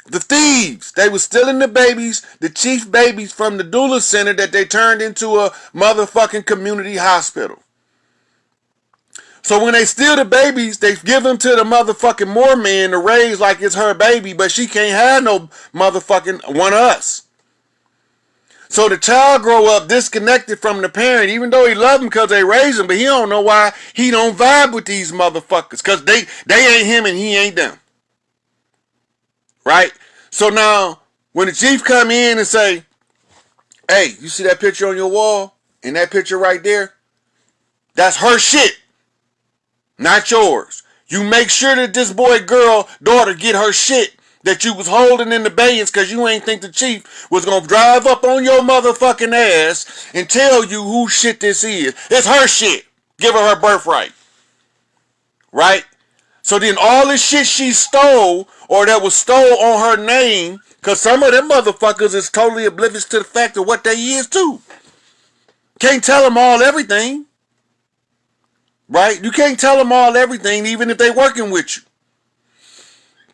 The thieves. They were stealing the babies, the chief babies from the doula center that they turned into a motherfucking community hospital. So when they steal the babies, they give them to the motherfucking Moor man to raise like it's her baby, but she can't have no motherfucking one of us. So the child grow up disconnected from the parent, even though he love them because they raise him, but he don't know why he don't vibe with these motherfuckers, because they ain't him and he ain't them. Right? So now, when the chief come in and say, hey, you see that picture on your wall? And that picture right there? That's her shit, not yours. You make sure that this boy, girl, daughter get her shit that you was holding in the abeyance because you ain't think the chief was going to drive up on your motherfucking ass and tell you whose shit this is. It's her shit. Give her birthright. Right? So then all this shit she stole or that was stole on her name, because some of them motherfuckers is totally oblivious to the fact of what they is too. Can't tell them all everything. Right? You can't tell them all everything even if they working with you.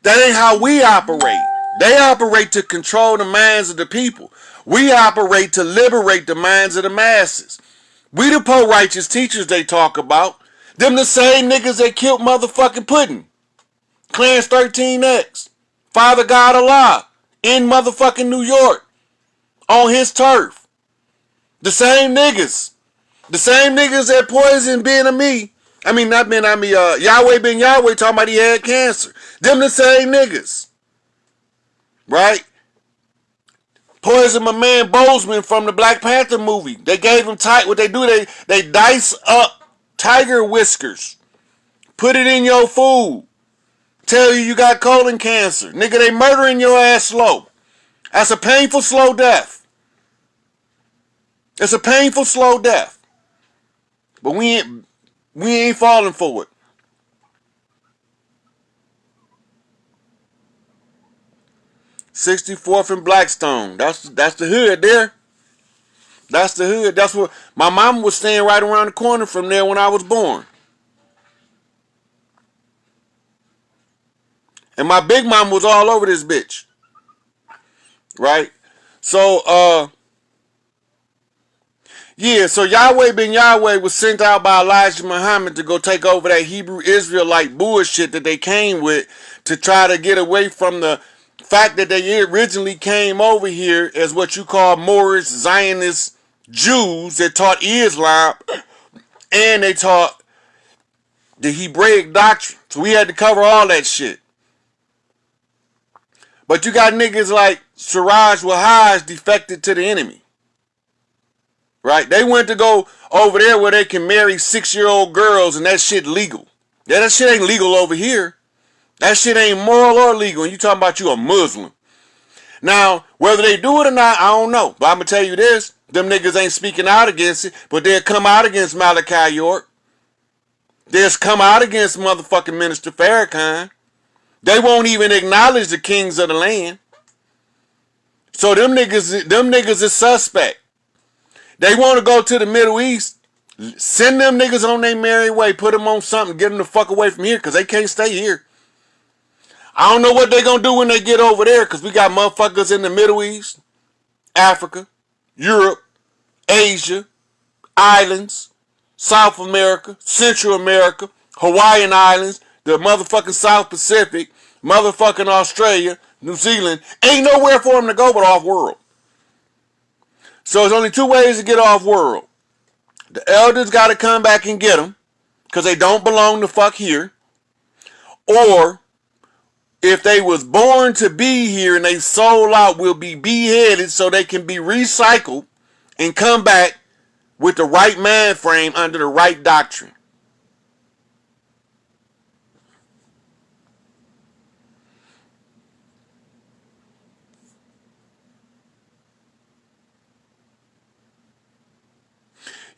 That ain't how we operate. They operate to control the minds of the people. We operate to liberate the minds of the masses. We the po-righteous teachers they talk about. Them the same niggas that killed motherfucking Puddin'. Clarence 13X. Father God Allah. In motherfucking New York. On his turf. The same niggas. The same niggas that poisoned Ben Ami. I mean, not Ben Ami, Yahweh Ben Yahweh talking about he had cancer. Them the same niggas. Right? Poisoned my man Bozeman from the Black Panther movie. They gave him what they do, they dice up tiger whiskers. Put it in your food. Tell you got colon cancer. Nigga, they murdering your ass slow. That's a painful, slow death. It's a painful, slow death. But we ain't falling for it. 64th and Blackstone. That's the hood there. That's the hood. That's where my mama was staying right around the corner from there when I was born. And my big mama was all over this bitch. Right? So, yeah, so Yahweh Ben Yahweh was sent out by Elijah Muhammad to go take over that Hebrew Israelite bullshit that they came with to try to get away from the fact that they originally came over here as what you call Moorish Zionist Jews that taught Islam and they taught the Hebraic doctrine. So we had to cover all that shit. But you got niggas like Siraj Wahaj defected to the enemy. Right? They went to go over there where they can marry 6-year-old girls and that shit legal. Yeah, that shit ain't legal over here. That shit ain't moral or legal. And you talking about you a Muslim. Now, whether they do it or not, I don't know. But I'm going to tell you this. Them niggas ain't speaking out against it. But they'll come out against Malachi York. They'll come out against motherfucking Minister Farrakhan. They won't even acknowledge the kings of the land. So them niggas is suspect. They want to go to the Middle East. Send them niggas on their merry way. Put them on something. Get them the fuck away from here because they can't stay here. I don't know what they going to do when they get over there because we got motherfuckers in the Middle East, Africa, Europe, Asia, islands, South America, Central America, Hawaiian Islands, the motherfucking South Pacific, motherfucking Australia, New Zealand. Ain't nowhere for them to go but off world. So there's only two ways to get off world. The elders got to come back and get them because they don't belong to fuck here. Or if they was born to be here and they soul out will be beheaded so they can be recycled and come back with the right mind frame under the right doctrine.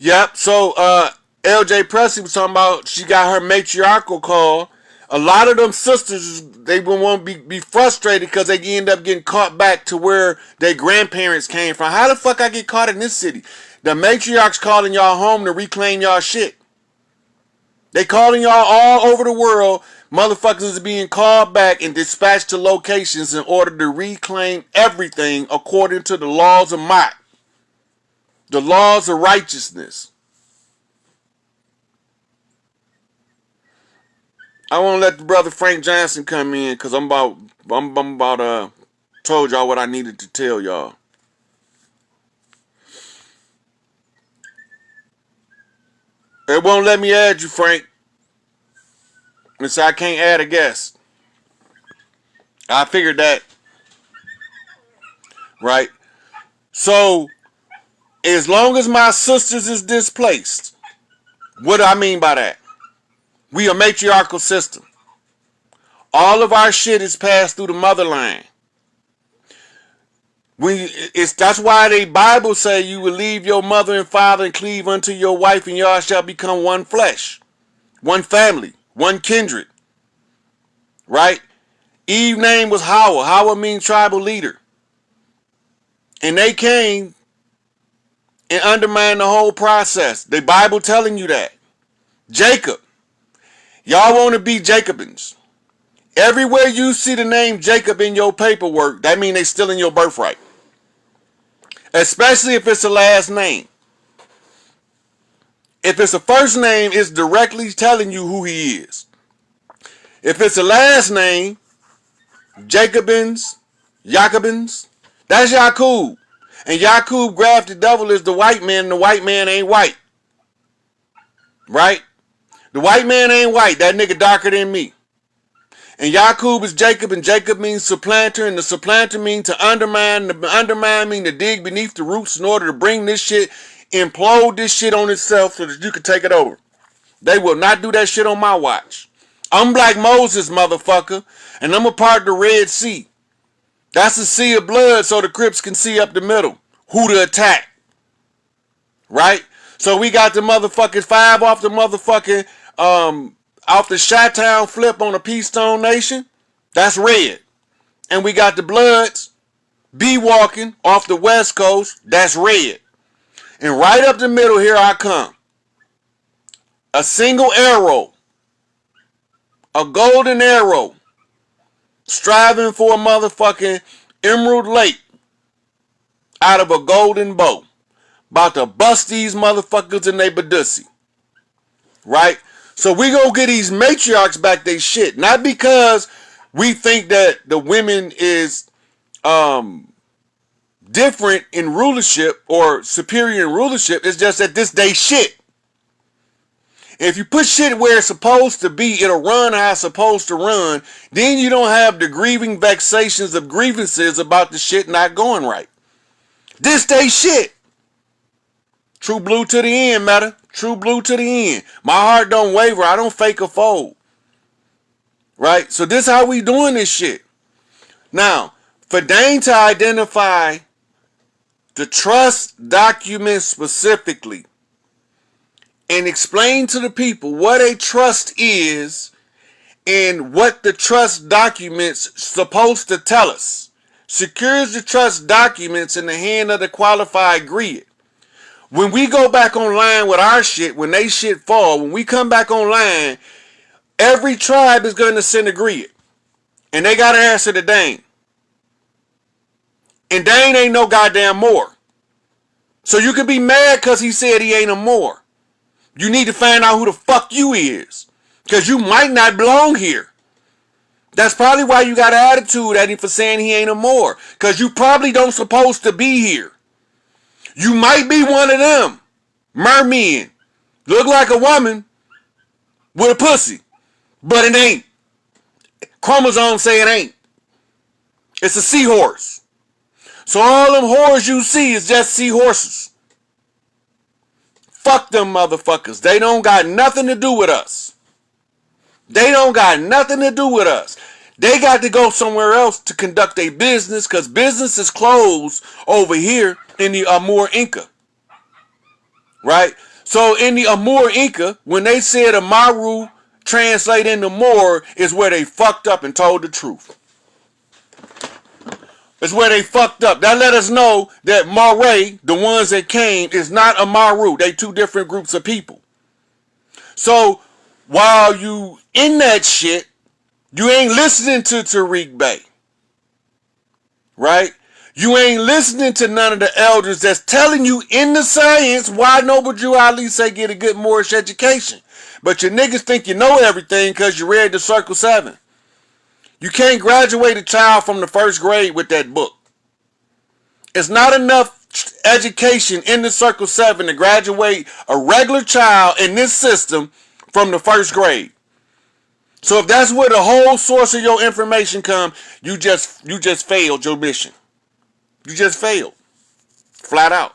Yep. So LJ Presley was talking about she got her matriarchal call. A lot of them sisters, they will want to be frustrated because they end up getting caught back to where their grandparents came from. How the fuck I get caught in this city? The matriarchs calling y'all home to reclaim y'all shit. They calling y'all all over the world. Motherfuckers is being called back and dispatched to locations in order to reclaim everything according to the laws of Mott. The laws of righteousness. I want to let the brother Frank Johnson come in because I'm about told y'all what I needed to tell y'all. It won't let me add you, Frank. And so I can't add a guest. I figured that. Right? So, as long as my sisters is displaced, what do I mean by that? We a matriarchal system. All of our shit is passed through the motherline. That's why the Bible say you will leave your mother and father and cleave unto your wife, and y'all shall become one flesh, one family, one kindred. Right? Eve's name was Hawa. Hawa means tribal leader. And they came and undermined the whole process. The Bible telling you that. Jacob. Y'all want to be Jacobins. Everywhere you see the name Jacob in your paperwork, that means they still in your birthright. Especially if it's a last name. If it's a first name, it's directly telling you who he is. If it's a last name, Jacobins, that's Yakub. And Yakub grabbed the devil as the white man, and the white man ain't white. Right? The white man ain't white. That nigga darker than me. And Yakub is Jacob, and Jacob means supplanter, and the supplanter means to undermine. The undermine means to dig beneath the roots in order to bring this shit, implode this shit on itself so that you can take it over. They will not do that shit on my watch. I'm Black Moses, motherfucker, and I'm a part of the Red Sea. That's a sea of blood so the Crips can see up the middle who to attack. Right? So we got the motherfucking 5 off the motherfucking off the Chi-Town flip on the Peace Stone Nation. That's red. And we got the Bloods be walking off the West Coast. That's red. And right up the middle, here I come. A single arrow. A golden arrow. Striving for a motherfucking Emerald Lake out of a golden bow. About to bust these motherfuckers in they Badussi. Right? So we gonna get these matriarchs back they shit. Not because we think that the women is different in rulership or superior in rulership. It's just that this day shit. If you put shit where it's supposed to be, it'll run how it's supposed to run. Then you don't have the grieving vexations of grievances about the shit not going right. This day shit. True blue to the end, matter. True blue to the end. My heart don't waver. I don't fake or fold. Right? So this how we doing this shit. Now, for Dane to identify the trust document specifically and explain to the people what a trust is and what the trust documents supposed to tell us. Secures the trust documents in the hand of the qualified griot. When we go back online with our shit, when they shit fall, when we come back online, every tribe is going to send a griot. And they got to answer to Dane. And Dane ain't no goddamn Moor. So you can be mad because he said he ain't a Moor. You need to find out who the fuck you is. Because you might not belong here. That's probably why you got an attitude at him for saying he ain't a Moor. Because you probably don't supposed to be here. You might be one of them. Mermen. Look like a woman with a pussy. But it ain't. Chromosomes say it ain't. It's a seahorse. So all them whores you see is just seahorses. Fuck them motherfuckers. They don't got nothing to do with us. They don't got nothing to do with us. They got to go somewhere else to conduct a business because business is closed over here in the Amur Inca. Right? So in the Amur Inca, when they said Amaru translate into Moor, is where they fucked up and told the truth. It's where they fucked up. That let us know that Moray, the ones that came, is not Amaru. They two different groups of people. So while you in that shit, you ain't listening to Tariq Bey. Right? You ain't listening to none of the elders that's telling you in the science why Noble Drew Ali say get a good Moorish education. But your niggas think you know everything because you read the Circle 7. You can't graduate a child from the first grade with that book. It's not enough education in the Circle 7 to graduate a regular child in this system from the first grade. So if that's where the whole source of your information come, you just failed your mission. You just failed. Flat out.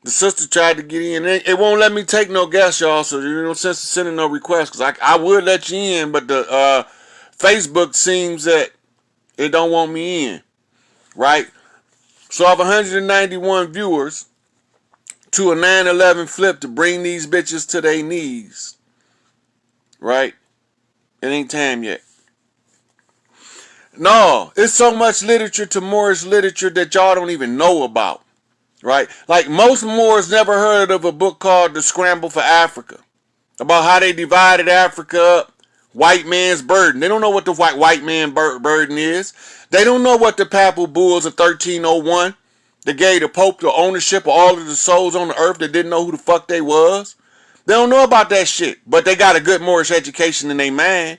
The sister tried to get in. It won't let me take no guess, y'all. So there's no sense of sending no request. Because I would let you in, but the Facebook seems that it don't want me in. Right? So I have 191 viewers to a 9/11 flip to bring these bitches to their knees. Right? It ain't time yet. No, it's so much literature to Moorish literature that y'all don't even know about. Right? Like most Moors never heard of a book called The Scramble for Africa. About how they divided Africa up. White man's burden. They don't know what the white man burden is. They don't know what the papal bulls of 1301 that gave the Pope the ownership of all of the souls on the earth that didn't know who the fuck they was. They don't know about that shit. But they got a good Moorish education in their mind.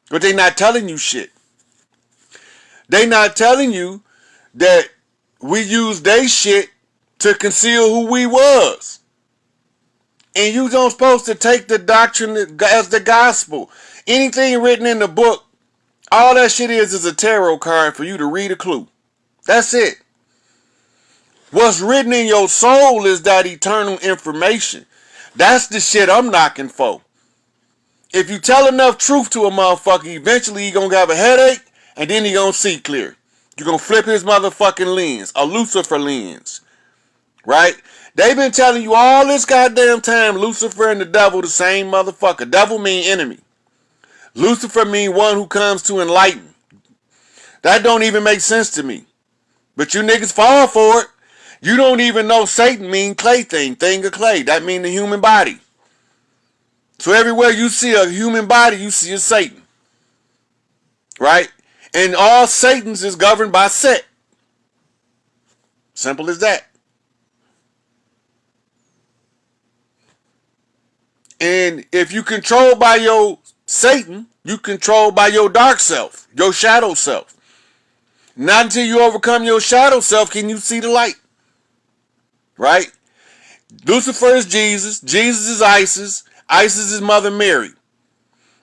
But they not telling you shit. They not telling you that we use they shit to conceal who we was. And you don't supposed to take the doctrine as the gospel. Anything written in the book, all that shit is a tarot card for you to read a clue. That's it. What's written in your soul is that eternal information. That's the shit I'm knocking for. If you tell enough truth to a motherfucker, eventually he gonna have a headache and then he gonna see clear. You're gonna flip his motherfucking lens, a Lucifer lens. Right? They've been telling you all this goddamn time Lucifer and the devil the same motherfucker. Devil mean enemy. Lucifer mean one who comes to enlighten. That don't even make sense to me. But you niggas fall for it. You don't even know Satan mean clay thing of clay. That mean the human body. So everywhere you see a human body, you see a Satan. Right? And all Satans is governed by Set. Simple as that. And if you control by your Satan, you control by your dark self, your shadow self. Not until you overcome your shadow self can you see the light. Right? Lucifer is Jesus. Jesus is Isis. Isis is Mother Mary.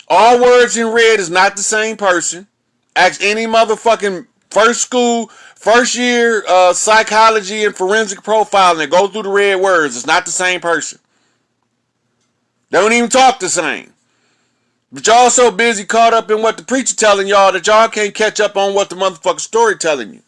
All words in red is not the same person. Ask any motherfucking first year psychology and forensic profiling and go through the red words. It's not the same person. They don't even talk the same. But y'all so busy caught up in what the preacher telling y'all that y'all can't catch up on what the motherfucking story telling you.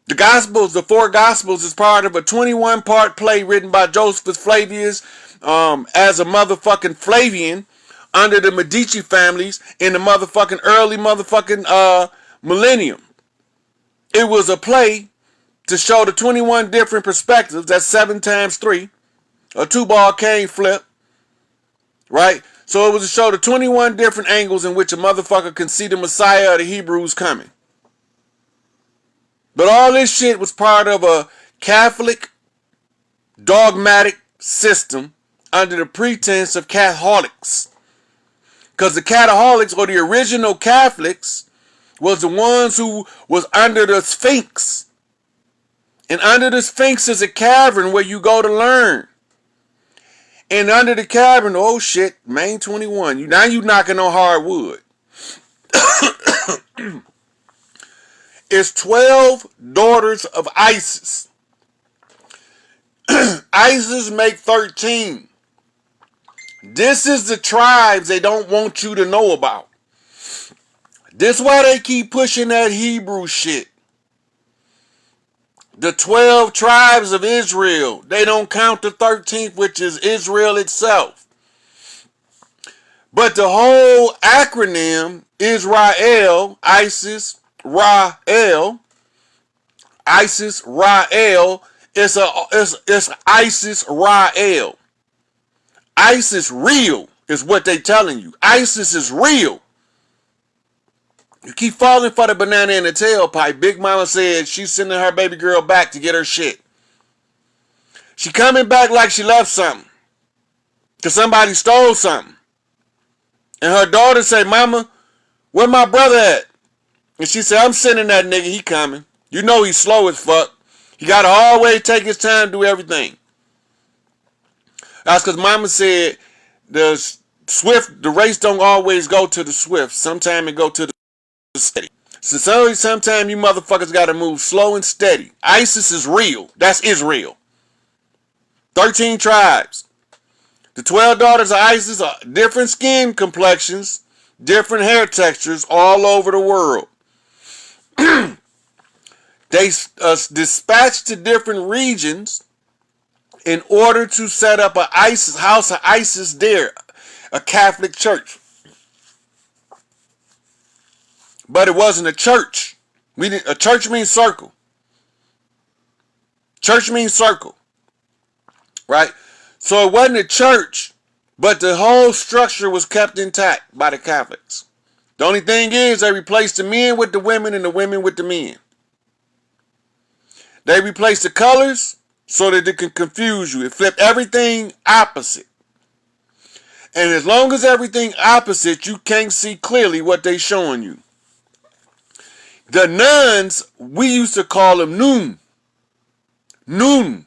The Gospels, the four Gospels, is part of a 21-part play written by Josephus Flavius as a motherfucking Flavian under the Medici families in the motherfucking early motherfucking millennium. It was a play to show the 21 different perspectives. That's 7 times 3. A 2-ball cane flip. Right? So it was to show the 21 different angles in which a motherfucker can see the Messiah of the Hebrews coming. But all this shit was part of a Catholic dogmatic system under the pretense of Catholics. Because the Catholics, or the original Catholics, was the ones who was under the Sphinx. And under the Sphinx is a cavern where you go to learn. And under the cavern, oh shit, Main 21. Now you knocking on hardwood. It's 12 daughters of Isis. Isis make 13. This is the tribes they don't want you to know about. This why they keep pushing that Hebrew shit. The 12 tribes of Israel. They don't count the 13th, which is Israel itself. But the whole acronym, Israel, ISIS, Rael, it's ISIS Rael. ISIS real is what they telling you. ISIS is real. You keep falling for the banana in the tailpipe. Big Mama said she's sending her baby girl back to get her shit. She coming back like she left something. Because somebody stole something. And her daughter say, Mama, where my brother at? And she said, I'm sending that nigga. He coming. You know he's slow as fuck. He got to always take his time to do everything. That's because Mama said the race don't always go to the swift. Sometimes it go to the steady. So sometimes you motherfuckers got to move slow and steady. ISIS is real. That's Israel. 13 tribes. The 12 daughters of ISIS are different skin complexions, different hair textures all over the world. They dispatched to different regions in order to set up a house of ISIS there, a Catholic church. But it wasn't a church. A church means circle. Church means circle. Right? So it wasn't a church, but the whole structure was kept intact by the Catholics. The only thing is they replaced the men with the women and the women with the men. They replaced the colors so that it can confuse you. It flipped everything opposite. And as long as everything opposite, you can't see clearly what they showing you. The nuns, we used to call them Nun,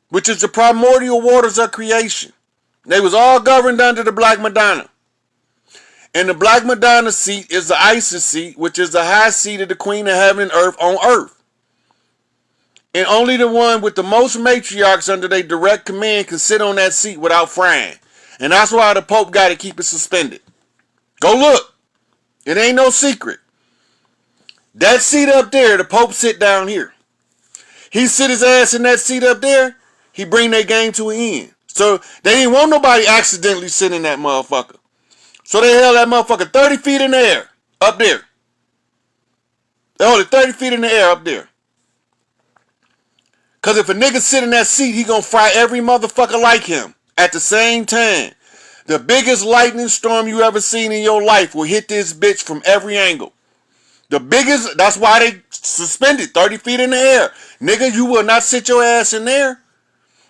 which is the primordial waters of creation. They was all governed under the Black Madonna. And the Black Madonna seat is the Isis seat, which is the high seat of the Queen of Heaven and Earth on Earth. And only the one with the most matriarchs under their direct command can sit on that seat without frying. And that's why the Pope got to keep it suspended. Go look. It ain't no secret. That seat up there, the Pope sit down here. He sit his ass in that seat up there, he bring their game to an end. So they didn't want nobody accidentally sitting in that motherfucker. So they held that motherfucker 30 feet in the air, up there. They hold it 30 feet in the air up there. Because if a nigga sit in that seat, he gonna fry every motherfucker like him at the same time. The biggest lightning storm you ever seen in your life will hit this bitch from every angle. The biggest, that's why they suspended 30 feet in the air. Nigga, you will not sit your ass in there.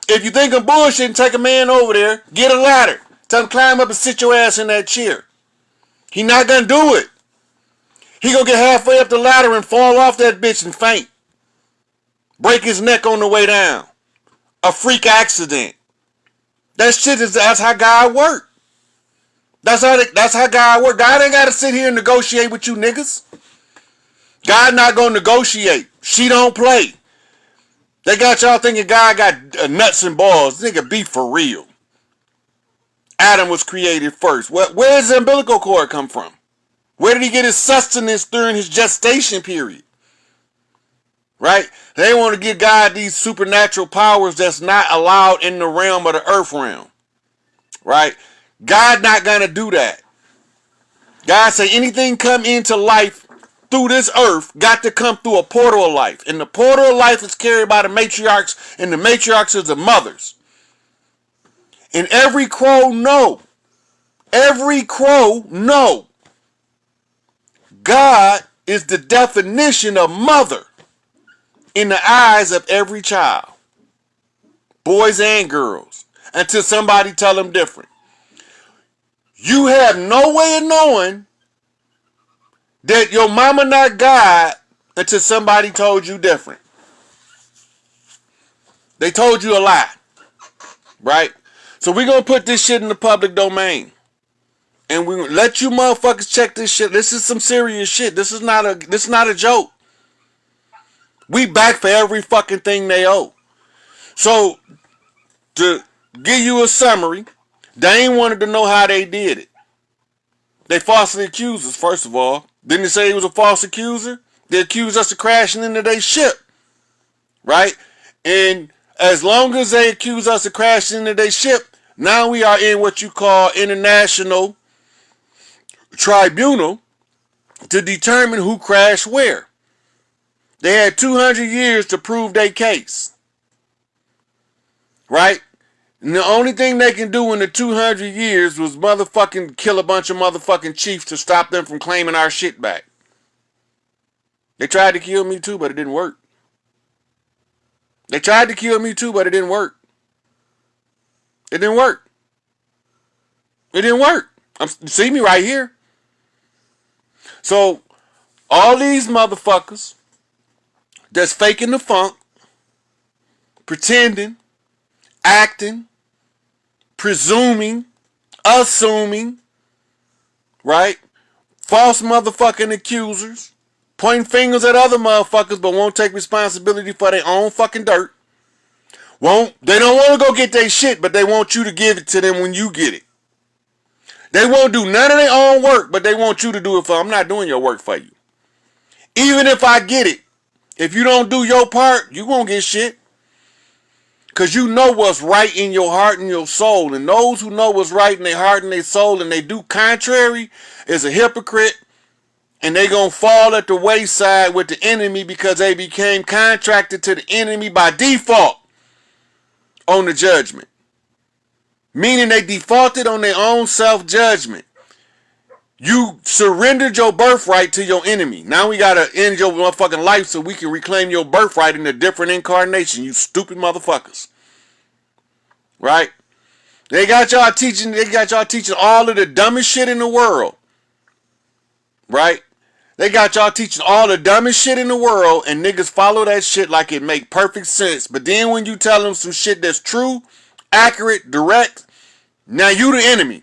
If you think of bullshit and take a man over there, get a ladder. Tell him climb up and sit your ass in that chair. He not gonna do it. He gonna get halfway up the ladder and fall off that bitch and faint. Break his neck on the way down. A freak accident. That shit that's how God work. That's how God work. God ain't gotta sit here and negotiate with you niggas. God not gonna negotiate. She don't play. They got y'all thinking God got nuts and balls. Nigga, be for real. Adam was created first. Where does the umbilical cord come from? Where did he get his sustenance during his gestation period? Right? They want to give God these supernatural powers that's not allowed in the realm of the earth realm. Right? God not gonna do that. God say anything come into life through this earth got to come through a portal of life. And the portal of life is carried by the matriarchs, and the matriarchs is the mothers. And every crow know. God is the definition of mother in the eyes of every child. Boys and girls. Until somebody tell them different. You have no way of knowing that your mama not God until somebody told you different. They told you a lie. Right? So we're going to put this shit in the public domain. And we let you motherfuckers check this shit. This is some serious shit. This is not a joke. We back for every fucking thing they owe. So to give you a summary, Dane wanted to know how they did it. They falsely accused us, first of all. Didn't they say he was a false accuser? They accused us of crashing into their ship. Right? And as long as they accuse us of crashing into their ship, now we are in what you call international tribunal to determine who crashed where. They had 200 years to prove their case. Right? And the only thing they can do in the 200 years was motherfucking kill a bunch of motherfucking chiefs to stop them from claiming our shit back. They tried to kill me too, but it didn't work. They tried to kill me too, but it didn't work. It didn't work. It didn't work. See me right here. So, all these motherfuckers that's faking the funk, pretending, acting, presuming, assuming, right? False motherfucking accusers, pointing fingers at other motherfuckers but won't take responsibility for their own fucking dirt. They don't want to go get their shit, but they want you to give it to them when you get it. They won't do none of their own work, but they want you to do it for them. I'm not doing your work for you. Even if I get it, if you don't do your part, you won't get shit. Because you know what's right in your heart and your soul. And those who know what's right in their heart and their soul and they do contrary is a hypocrite. And they going to fall at the wayside with the enemy because they became contracted to the enemy by default on the judgment. Meaning they defaulted on their own self-judgment. You surrendered your birthright to your enemy. Now we got to end your motherfucking life so we can reclaim your birthright in a different incarnation, you stupid motherfuckers. Right? They got y'all teaching all of the dumbest shit in the world. Right? They got y'all teaching all the dumbest shit in the world and niggas follow that shit like it make perfect sense. But then when you tell them some shit that's true, accurate, direct, now you the enemy.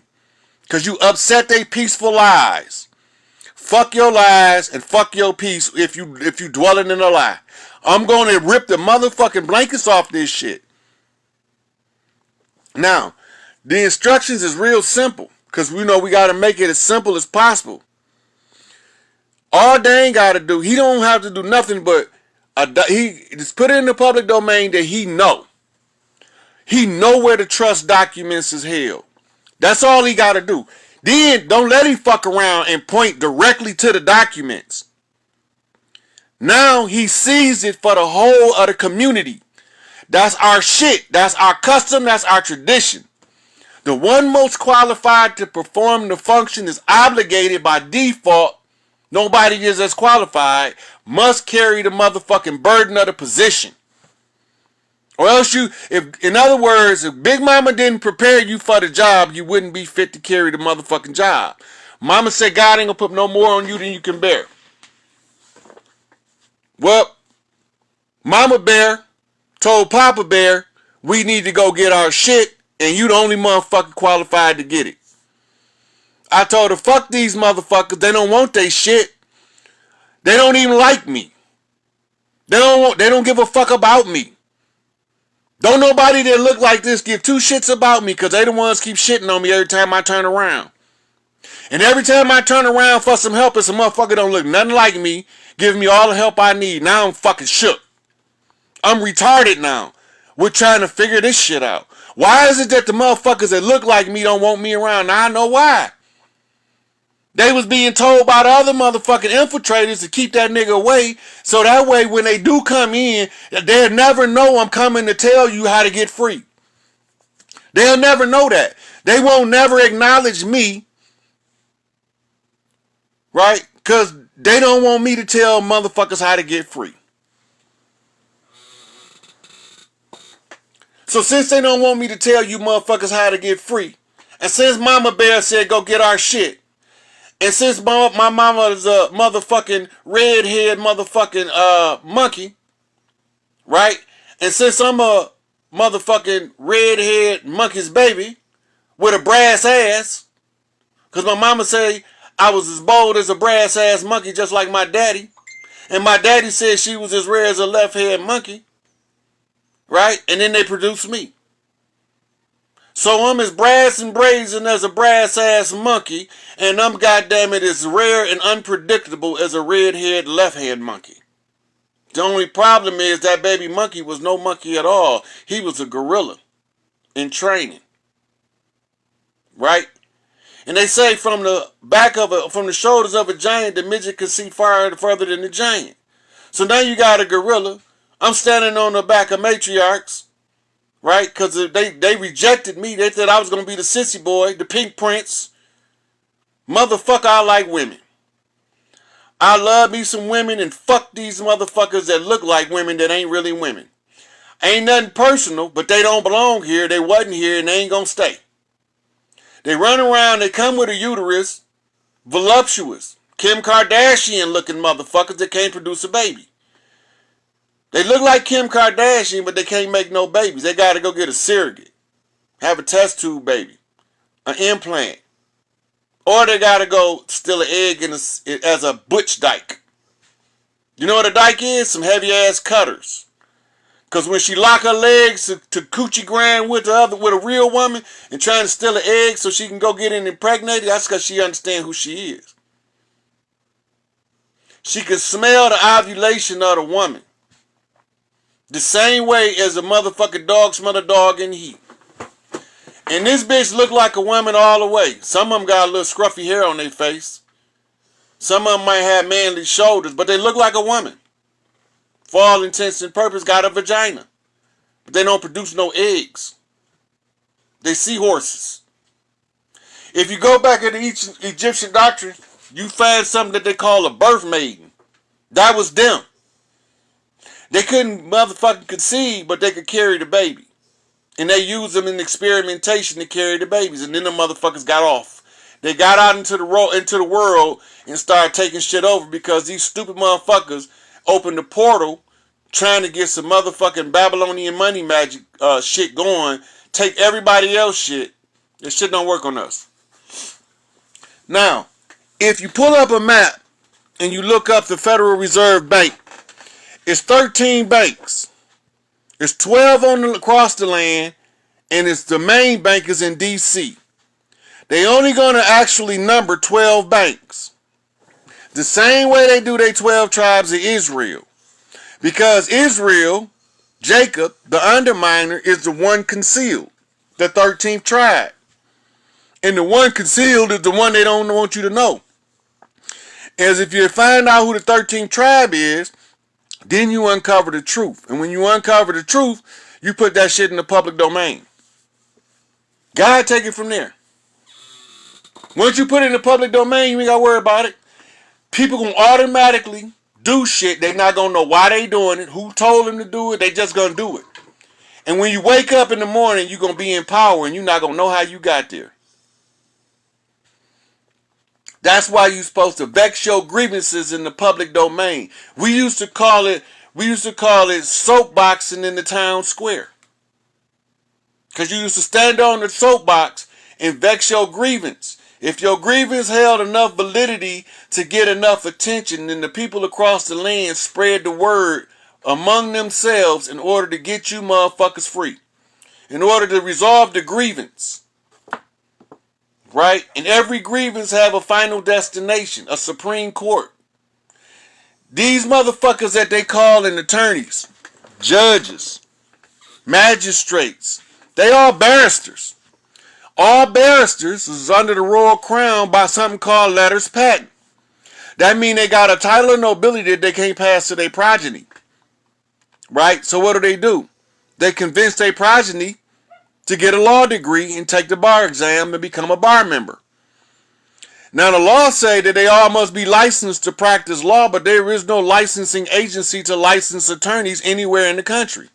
Because you upset they peaceful lies. Fuck your lies and fuck your peace if you dwelling in a lie. I'm going to rip the motherfucking blankets off this shit. Now, the instructions is real simple. Because we know we got to make it as simple as possible. All Dane got to do, he don't have to do nothing but he just put it in the public domain that he know. He know where the trust documents is held. That's all he got to do. Then don't let him fuck around and point directly to the documents. Now he sees it for the whole of the community. That's our shit. That's our custom. That's our tradition. The one most qualified to perform the function is obligated by default. Nobody is as qualified. Must carry the motherfucking burden of the position. Or else in other words, if Big Mama didn't prepare you for the job, you wouldn't be fit to carry the motherfucking job. Mama said God ain't gonna put no more on you than you can bear. Well, Mama Bear told Papa Bear, we need to go get our shit, and you the only motherfucker qualified to get it. I told her, fuck these motherfuckers, they don't want their shit. They don't even like me. They don't give a fuck about me. Don't nobody that look like this give two shits about me because they the ones keep shitting on me every time I turn around. And every time I turn around for some help, it's a motherfucker don't look nothing like me, giving me all the help I need. Now I'm fucking shook. I'm retarded now. We're trying to figure this shit out. Why is it that the motherfuckers that look like me don't want me around? Now I know why. They was being told by the other motherfucking infiltrators to keep that nigga away, so that way when they do come in, they'll never know I'm coming to tell you how to get free. They'll never know that. They won't never acknowledge me, right? Because they don't want me to tell motherfuckers how to get free. So since they don't want me to tell you motherfuckers how to get free, and since Mama Bear said go get our shit, and since my mama is a motherfucking redhead motherfucking monkey, right? And since I'm a motherfucking redhead monkey's baby with a brass ass, because my mama say I was as bold as a brass ass monkey just like my daddy, and my daddy said she was as rare as a left head monkey, right? And then they produced me. So I'm as brass and brazen as a brass ass monkey, and I'm goddamn it as rare and unpredictable as a red-haired left-hand monkey. The only problem is that baby monkey was no monkey at all. He was a gorilla in training. Right? And they say from the shoulders of a giant, the midget could see far further than the giant. So now you got a gorilla. I'm standing on the back of matriarchs, right? Because they rejected me. They said I was going to be the sissy boy, the pink prince. Motherfucker, I like women. I love me some women, and fuck these motherfuckers that look like women that ain't really women. Ain't nothing personal, but they don't belong here. They wasn't here, and they ain't going to stay. They run around, they come with a uterus, voluptuous, Kim Kardashian looking motherfuckers that can't produce a baby. They look like Kim Kardashian, but they can't make no babies. They got to go get a surrogate, have a test tube baby, an implant. Or they got to go steal an egg as a butch dyke. You know what a dyke is? Some heavy ass cutters. Because when she lock her legs to coochie grind with a real woman and trying to steal an egg so she can go get it impregnated, that's because she understands who she is. She can smell the ovulation of the woman. The same way as a motherfucking dog smell a dog in heat. And this bitch look like a woman all the way. Some of them got a little scruffy hair on their face. Some of them might have manly shoulders, but they look like a woman. For all intents and purposes, got a vagina. But they don't produce no eggs. They seahorses. If you go back into each Egyptian doctrine, you find something that they call a birth maiden. That was them. They couldn't motherfucking conceive, but they could carry the baby. And they used them in experimentation to carry the babies. And then the motherfuckers got off. They got out into the world and started taking shit over because these stupid motherfuckers opened the portal trying to get some motherfucking Babylonian money magic shit going. Take everybody else shit. This shit don't work on us. Now, if you pull up a map and you look up the Federal Reserve Bank, it's 13 banks. There's 12 across the land, and it's the main bank is in D.C. They only going to actually number 12 banks. The same way they do their 12 tribes of Israel. Because Israel, Jacob, the underminer, is the one concealed. The 13th tribe. And the one concealed is the one they don't want you to know. As if you find out who the 13th tribe is, then you uncover the truth. And when you uncover the truth, you put that shit in the public domain. God take it from there. Once you put it in the public domain, you ain't got to worry about it. People gonna automatically do shit. They not gonna know why they doing it, who told them to do it. They just gonna do it. And when you wake up in the morning, you gonna be in power and you not gonna know how you got there. That's why you supposed to vex your grievances in the public domain. We used to call it soapboxing in the town square. Because you used to stand on the soapbox and vex your grievance. If your grievance held enough validity to get enough attention, then the people across the land spread the word among themselves in order to get you motherfuckers free. In order to resolve the grievance. Right? And every grievance have a final destination, a Supreme Court. These motherfuckers that they call in attorneys, judges, magistrates, they all barristers. All barristers is under the royal crown by something called letters patent. That means they got a title of nobility that they can't pass to their progeny. Right? So what do? They convince their progeny to get a law degree and take the bar exam and become a bar member. Now the law say that they all must be licensed to practice law, but there is no licensing agency to license attorneys anywhere in the country.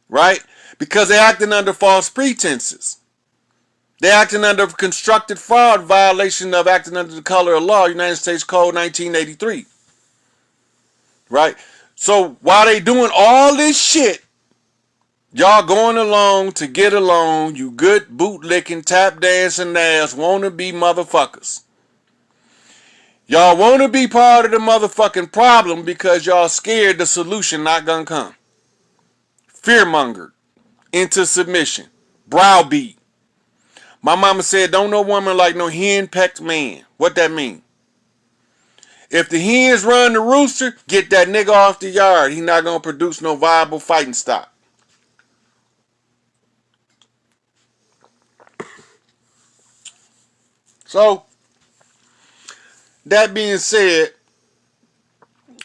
Right? Because they're acting under false pretenses. They're acting under constructed fraud violation of acting under the color of law, United States Code 1983. Right? So while they doing all this shit, y'all going along to get along, you good bootlicking, tap dancing ass wannabe motherfuckers. Y'all want to be part of the motherfucking problem because y'all scared the solution not gonna come. Fearmongered into submission. browbeat. My mama said, don't no woman like no hen-pecked man. What that mean? If the hens run the rooster, get that nigga off the yard. He not gonna produce no viable fighting stock. So, that being said,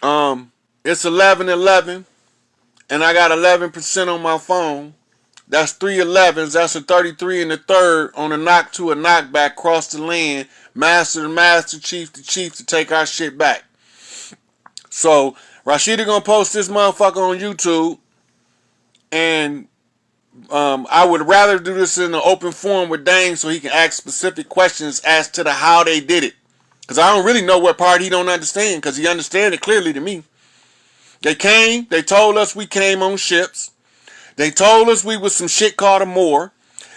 it's 11:11, and I got 11% on my phone. That's 3 11s. That's a 33 and a third on a knock to a knockback cross the land. Master to master, chief to chief to take our shit back. So, Rashida gonna post this motherfucker on YouTube, and I would rather do this in an open forum with Dane so he can ask specific questions as to the how they did it. Because I don't really know what part he don't understand, because he understands it clearly to me. They came, they told us we came on ships. They told us we was some shit called a Moor.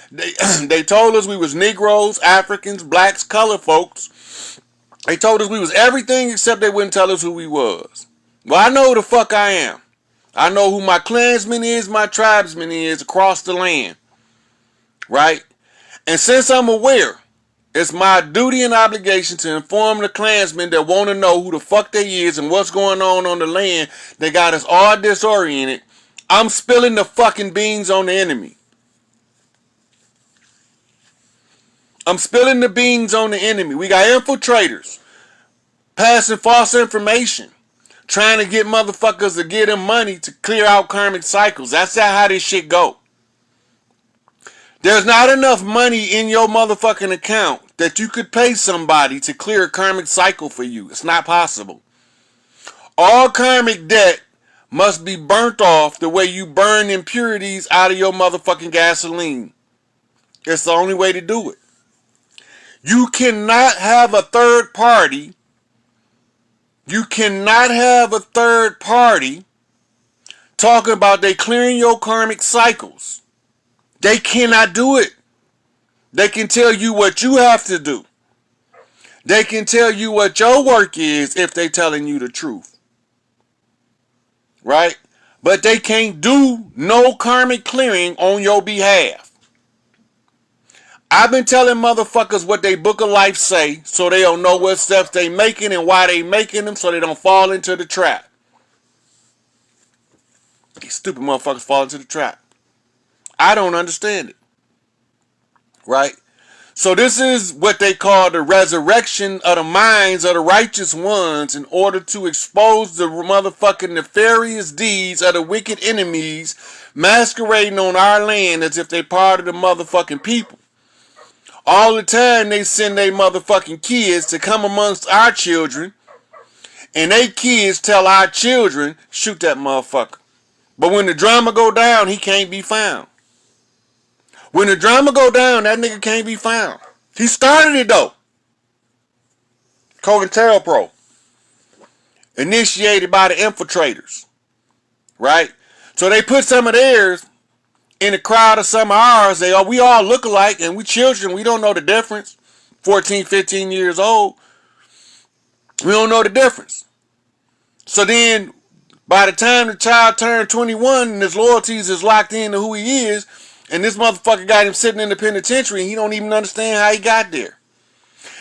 They told us we was Negroes, Africans, blacks, colored folks. They told us we was everything except they wouldn't tell us who we was. Well, I know who the fuck I am. I know who my clansman is, my tribesman is across the land. Right? And since I'm aware, it's my duty and obligation to inform the clansmen that want to know who the fuck they is and what's going on the land that got us all disoriented. I'm spilling the fucking beans on the enemy. I'm spilling the beans on the enemy. We got infiltrators passing false information, trying to get motherfuckers to give them money to clear out karmic cycles. That's how this shit go. There's not enough money in your motherfucking account that you could pay somebody to clear a karmic cycle for you. It's not possible. All karmic debt must be burnt off the way you burn impurities out of your motherfucking gasoline. It's the only way to do it. You cannot have a third party. You cannot have a third party talking about they clearing your karmic cycles. They cannot do it. They can tell you what you have to do. They can tell you what your work is if they telling you the truth. Right? But they can't do no karmic clearing on your behalf. I've been telling motherfuckers what they book of life say so they don't know what steps they making and why they making them so they don't fall into the trap. These stupid motherfuckers fall into the trap. I don't understand it. Right? So this is what they call the resurrection of the minds of the righteous ones in order to expose the motherfucking nefarious deeds of the wicked enemies masquerading on our land as if they part of the motherfucking people. All the time they send their motherfucking kids to come amongst our children, and they kids tell our children, shoot that motherfucker. But when the drama go down, he can't be found. When the drama go down, that nigga can't be found. He started it though. COINTELPRO. Initiated by the infiltrators. Right? So they put some of theirs in the crowd of some of ours. We all look alike and we children. We don't know the difference. 14, 15 years old. We don't know the difference. So then by the time the child turned 21 and his loyalties is locked into who he is, and this motherfucker got him sitting in the penitentiary and he don't even understand how he got there.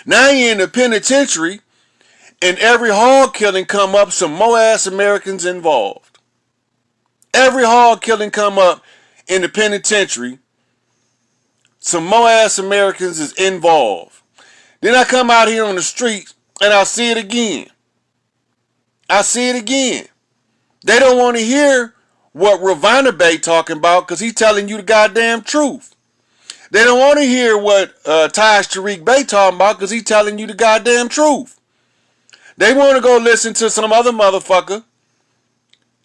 Now he in the penitentiary and every hog killing come up, some more ass Americans involved. Every hog killing come up in the penitentiary, some more ass Americans is involved. Then I come out here on the street and I see it again. I see it again. They don't want to hear what Ravana Bey talking about because he's telling you the goddamn truth. They don't want to hear what Taj Tariq Bey talking about because he's telling you the goddamn truth. They want to go listen to some other motherfucker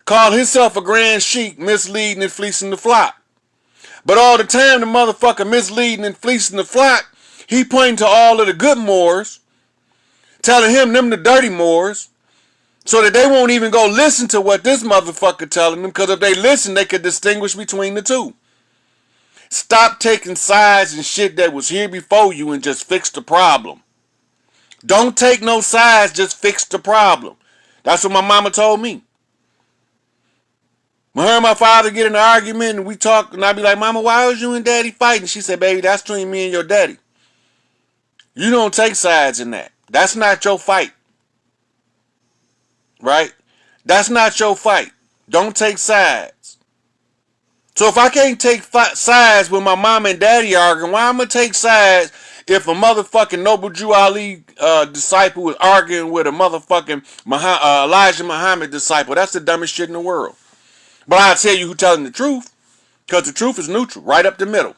call himself a grand sheik misleading and fleecing the flock. But all the time the motherfucker misleading and fleecing the flock, he pointing to all of the good Moors, telling him them the dirty Moors, so that they won't even go listen to what this motherfucker telling them, because if they listen, they could distinguish between the two. Stop taking sides and shit that was here before you and just fix the problem. Don't take no sides, just fix the problem. That's what my mama told me. When her and my father get in an argument and we talk, and I be like, Mama, why was you and Daddy fighting? She said, baby, that's between me and your daddy. You don't take sides in that. That's not your fight. Right? That's not your fight. Don't take sides. So if I can't take sides when my mom and daddy arguing, why I'm going to take sides if a motherfucking Noble Drew Ali disciple is arguing with a motherfucking Elijah Muhammad disciple? That's the dumbest shit in the world. But I'll tell you who's telling the truth, because the truth is neutral, right up the middle.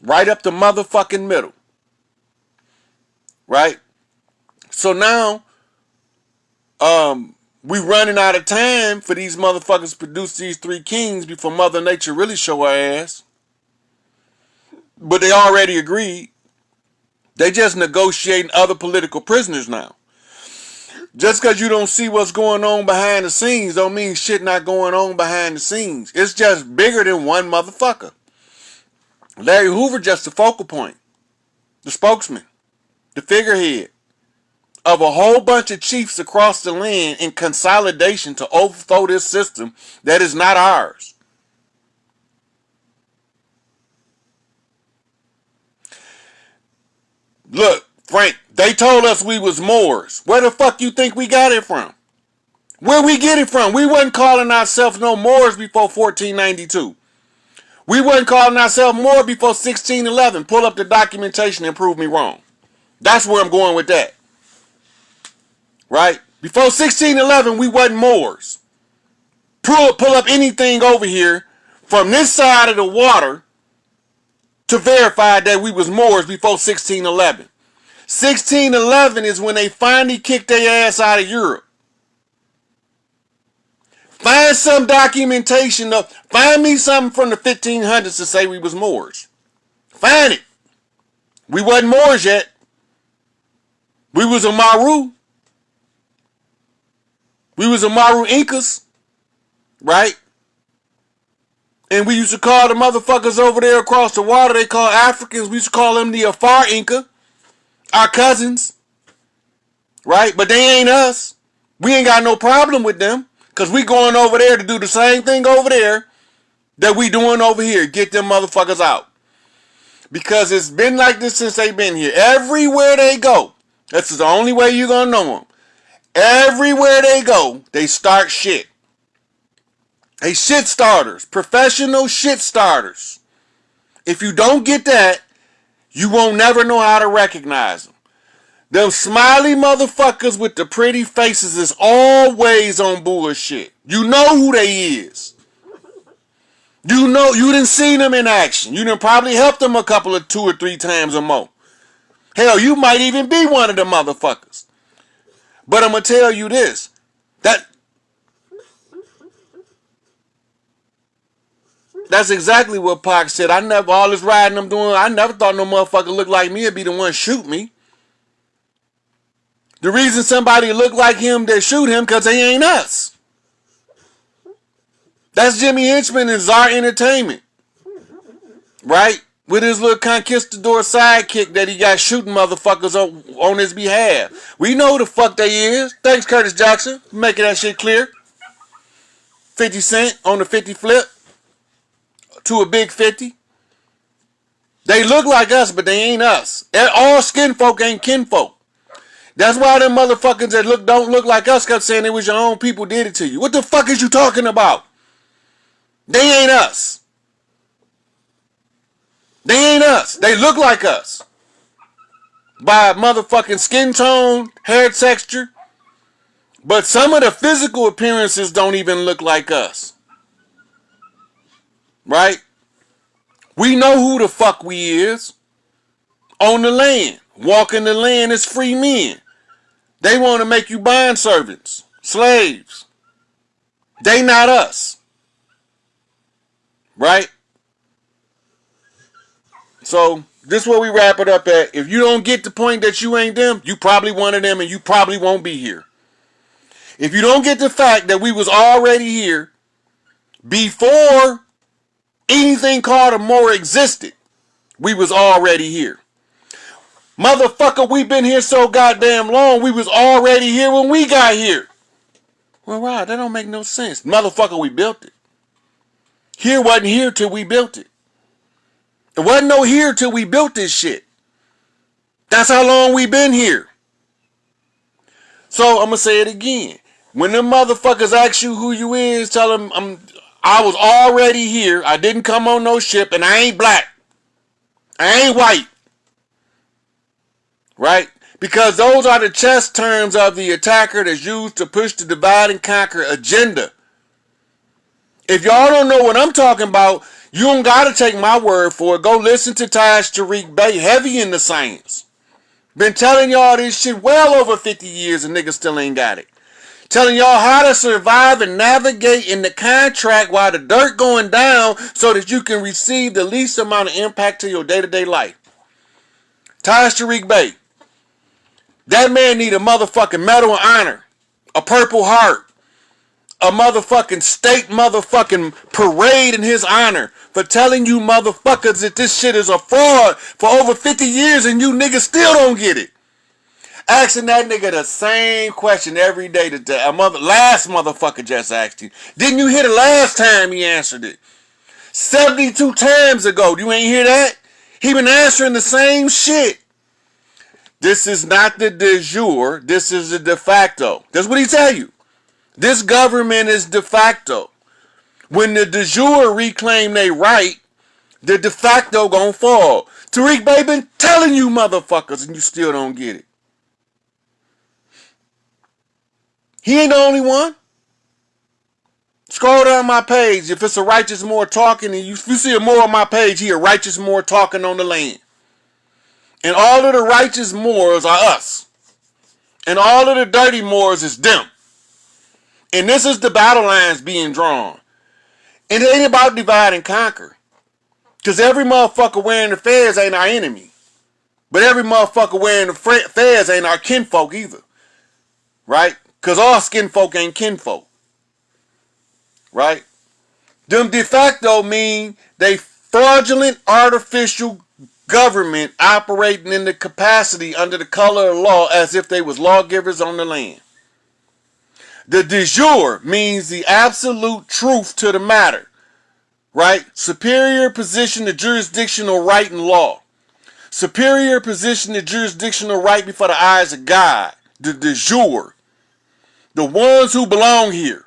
Right up the motherfucking middle. Right? So now, we running out of time for these motherfuckers to produce these three kings before Mother Nature really show her ass. But they already agreed. They just negotiating other political prisoners now. Just because you don't see what's going on behind the scenes don't mean shit not going on behind the scenes. It's just bigger than one motherfucker. Larry Hoover just the focal point, the spokesman, the figurehead of a whole bunch of chiefs across the land in consolidation to overthrow this system that is not ours. Look, Frank, they told us we was Moors. Where the fuck you think we got it from? Where we get it from? We wasn't calling ourselves no Moors before 1492. We wasn't calling ourselves Moors before 1611. Pull up the documentation and prove me wrong. That's where I'm going with that. Right? Before 1611, we wasn't Moors. Pull up anything over here from this side of the water to verify that we was Moors before 1611. 1611 is when they finally kicked their ass out of Europe. Find some documentation of, find me something from the 1500s to say we was Moors. Find it. We wasn't Moors yet. We was a Maru. We was a Maru Incas. Right? And we used to call the motherfuckers over there across the water, they call Africans, we used to call them the Afar Inca. Our cousins. Right? But they ain't us. We ain't got no problem with them. Because we going over there to do the same thing over there that we doing over here. Get them motherfuckers out. Because it's been like this since they been here. Everywhere they go. This is the only way you're going to know them. Everywhere they go, they start shit. They shit starters. Professional shit starters. If you don't get that, you won't never know how to recognize them. Them smiley motherfuckers with the pretty faces is always on bullshit. You know who they is. You know, you done seen them in action. You done probably helped them a couple of 2 or 3 times or more. Hell, you might even be one of them motherfuckers. But I'm going to tell you this. That's exactly what Pac said. All this riding I'm doing, I never thought no motherfucker look like me would be the one shoot me. The reason somebody look like him that shoot him because they ain't us. That's Jimmy Henchman and Czar Entertainment. Right? With his little conquistador sidekick that he got shooting motherfuckers on his behalf. We know who the fuck they is. Thanks, Curtis Jackson, for making that shit clear. 50 Cent on the 50 flip to a big 50. They look like us, but they ain't us. All skin folk ain't kinfolk. That's why them motherfuckers that don't look like us kept saying it was your own people did it to you. What the fuck is you talking about? They ain't us. They ain't us. They look like us. By motherfucking skin tone, hair texture. But some of the physical appearances don't even look like us. Right? We know who the fuck we is. On the land. Walking the land as free men. They want to make you bond servants, slaves. They not us. Right? So, this is where we wrap it up at. If you don't get the point that you ain't them, you probably one of them and you probably won't be here. If you don't get the fact that we was already here before anything called a Moor existed, we was already here. Motherfucker, we been here so goddamn long, we was already here when we got here. Well, right, that don't make no sense. Motherfucker, we built it. Here wasn't here till we built it. It wasn't no here till we built this shit. That's how long we been here. So I'm gonna say it again. When them motherfuckers ask you who you is, tell them I was already here. I didn't come on no ship, and I ain't black. I ain't white. Right? Because those are the chess terms of the attacker that's used to push the divide and conquer agenda. If y'all don't know what I'm talking about, you don't gotta take my word for it. Go listen to Taj Tariq Bey, heavy in the science. Been telling y'all this shit well over 50 years and niggas still ain't got it. Telling y'all how to survive and navigate in the contract while the dirt going down so that you can receive the least amount of impact to your day-to-day life. Taj Tariq Bey. That man need a motherfucking medal of honor. A Purple Heart. A motherfucking state motherfucking parade in his honor for telling you motherfuckers that this shit is a fraud for over 50 years and you niggas still don't get it. Asking that nigga the same question every day that the last motherfucker just asked you. Didn't you hear the last time he answered it? 72 times ago. You ain't hear that? He been answering the same shit. This is not the de jure. This is the de facto. That's what he tell you. This government is de facto. When the de jure reclaim they right, the de facto gonna fall. Tariq Bey been telling you motherfuckers and you still don't get it. He ain't the only one. Scroll down my page. If it's a righteous more talking, and you see a more on my page, he a righteous more talking on the land. And all of the righteous Moors are us. And all of the dirty Moors is them. And this is the battle lines being drawn. And it ain't about divide and conquer. Because every motherfucker wearing the fez ain't our enemy. But every motherfucker wearing the fez ain't our kinfolk either. Right? Because all skinfolk ain't kinfolk. Right? Them de facto mean they fraudulent artificial government operating in the capacity under the color of law as if they was lawgivers on the land. The de jure means the absolute truth to the matter. Right? Superior position to jurisdictional right and law. Superior position to jurisdictional right before the eyes of God. The de jure. The ones who belong here.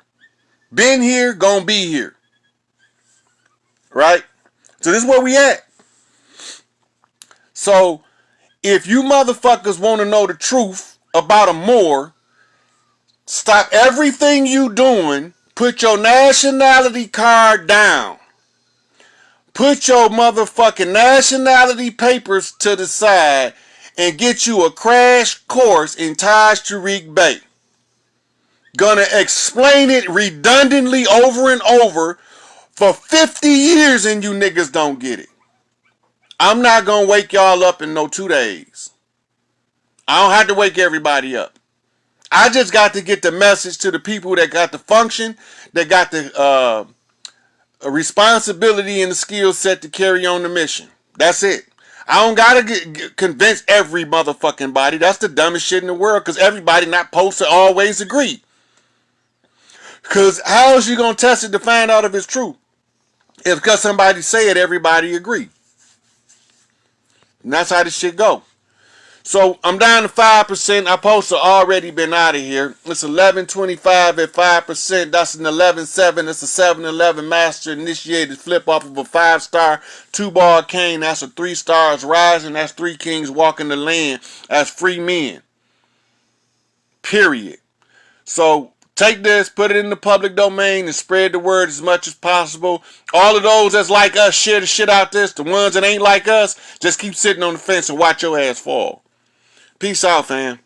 Been here, gonna be here. Right? So this is where we at. So, if you motherfuckers want to know the truth about a Moor, stop everything you doing, put your nationality card down. Put your motherfucking nationality papers to the side and get you a crash course in Taj Tariq Bey. Gonna explain it redundantly over and over for 50 years and you niggas don't get it. I'm not gonna wake y'all up in no 2 days. I don't have to wake everybody up. I just got to get the message to the people that got the function, that got the responsibility and the skill set to carry on the mission. That's it. I don't gotta convince every motherfucking body. That's the dumbest shit in the world because everybody not supposed to always agree. Because how is you gonna test it to find out if it's true? If because somebody say it, everybody agree. And that's how this shit go. So I'm down to 5%. I supposed to already been out of here. It's 11.25 at 5%. That's an 11.7. It's a 7-11 master initiated flip off of a 5-star 2-bar cane. That's a 3 stars rising. That's 3 kings walking the land. That's free men. Period. So take this, put it in the public domain, and spread the word as much as possible. All of those that's like us, share the shit out this. The ones that ain't like us, just keep sitting on the fence and watch your ass fall. Peace out, fam.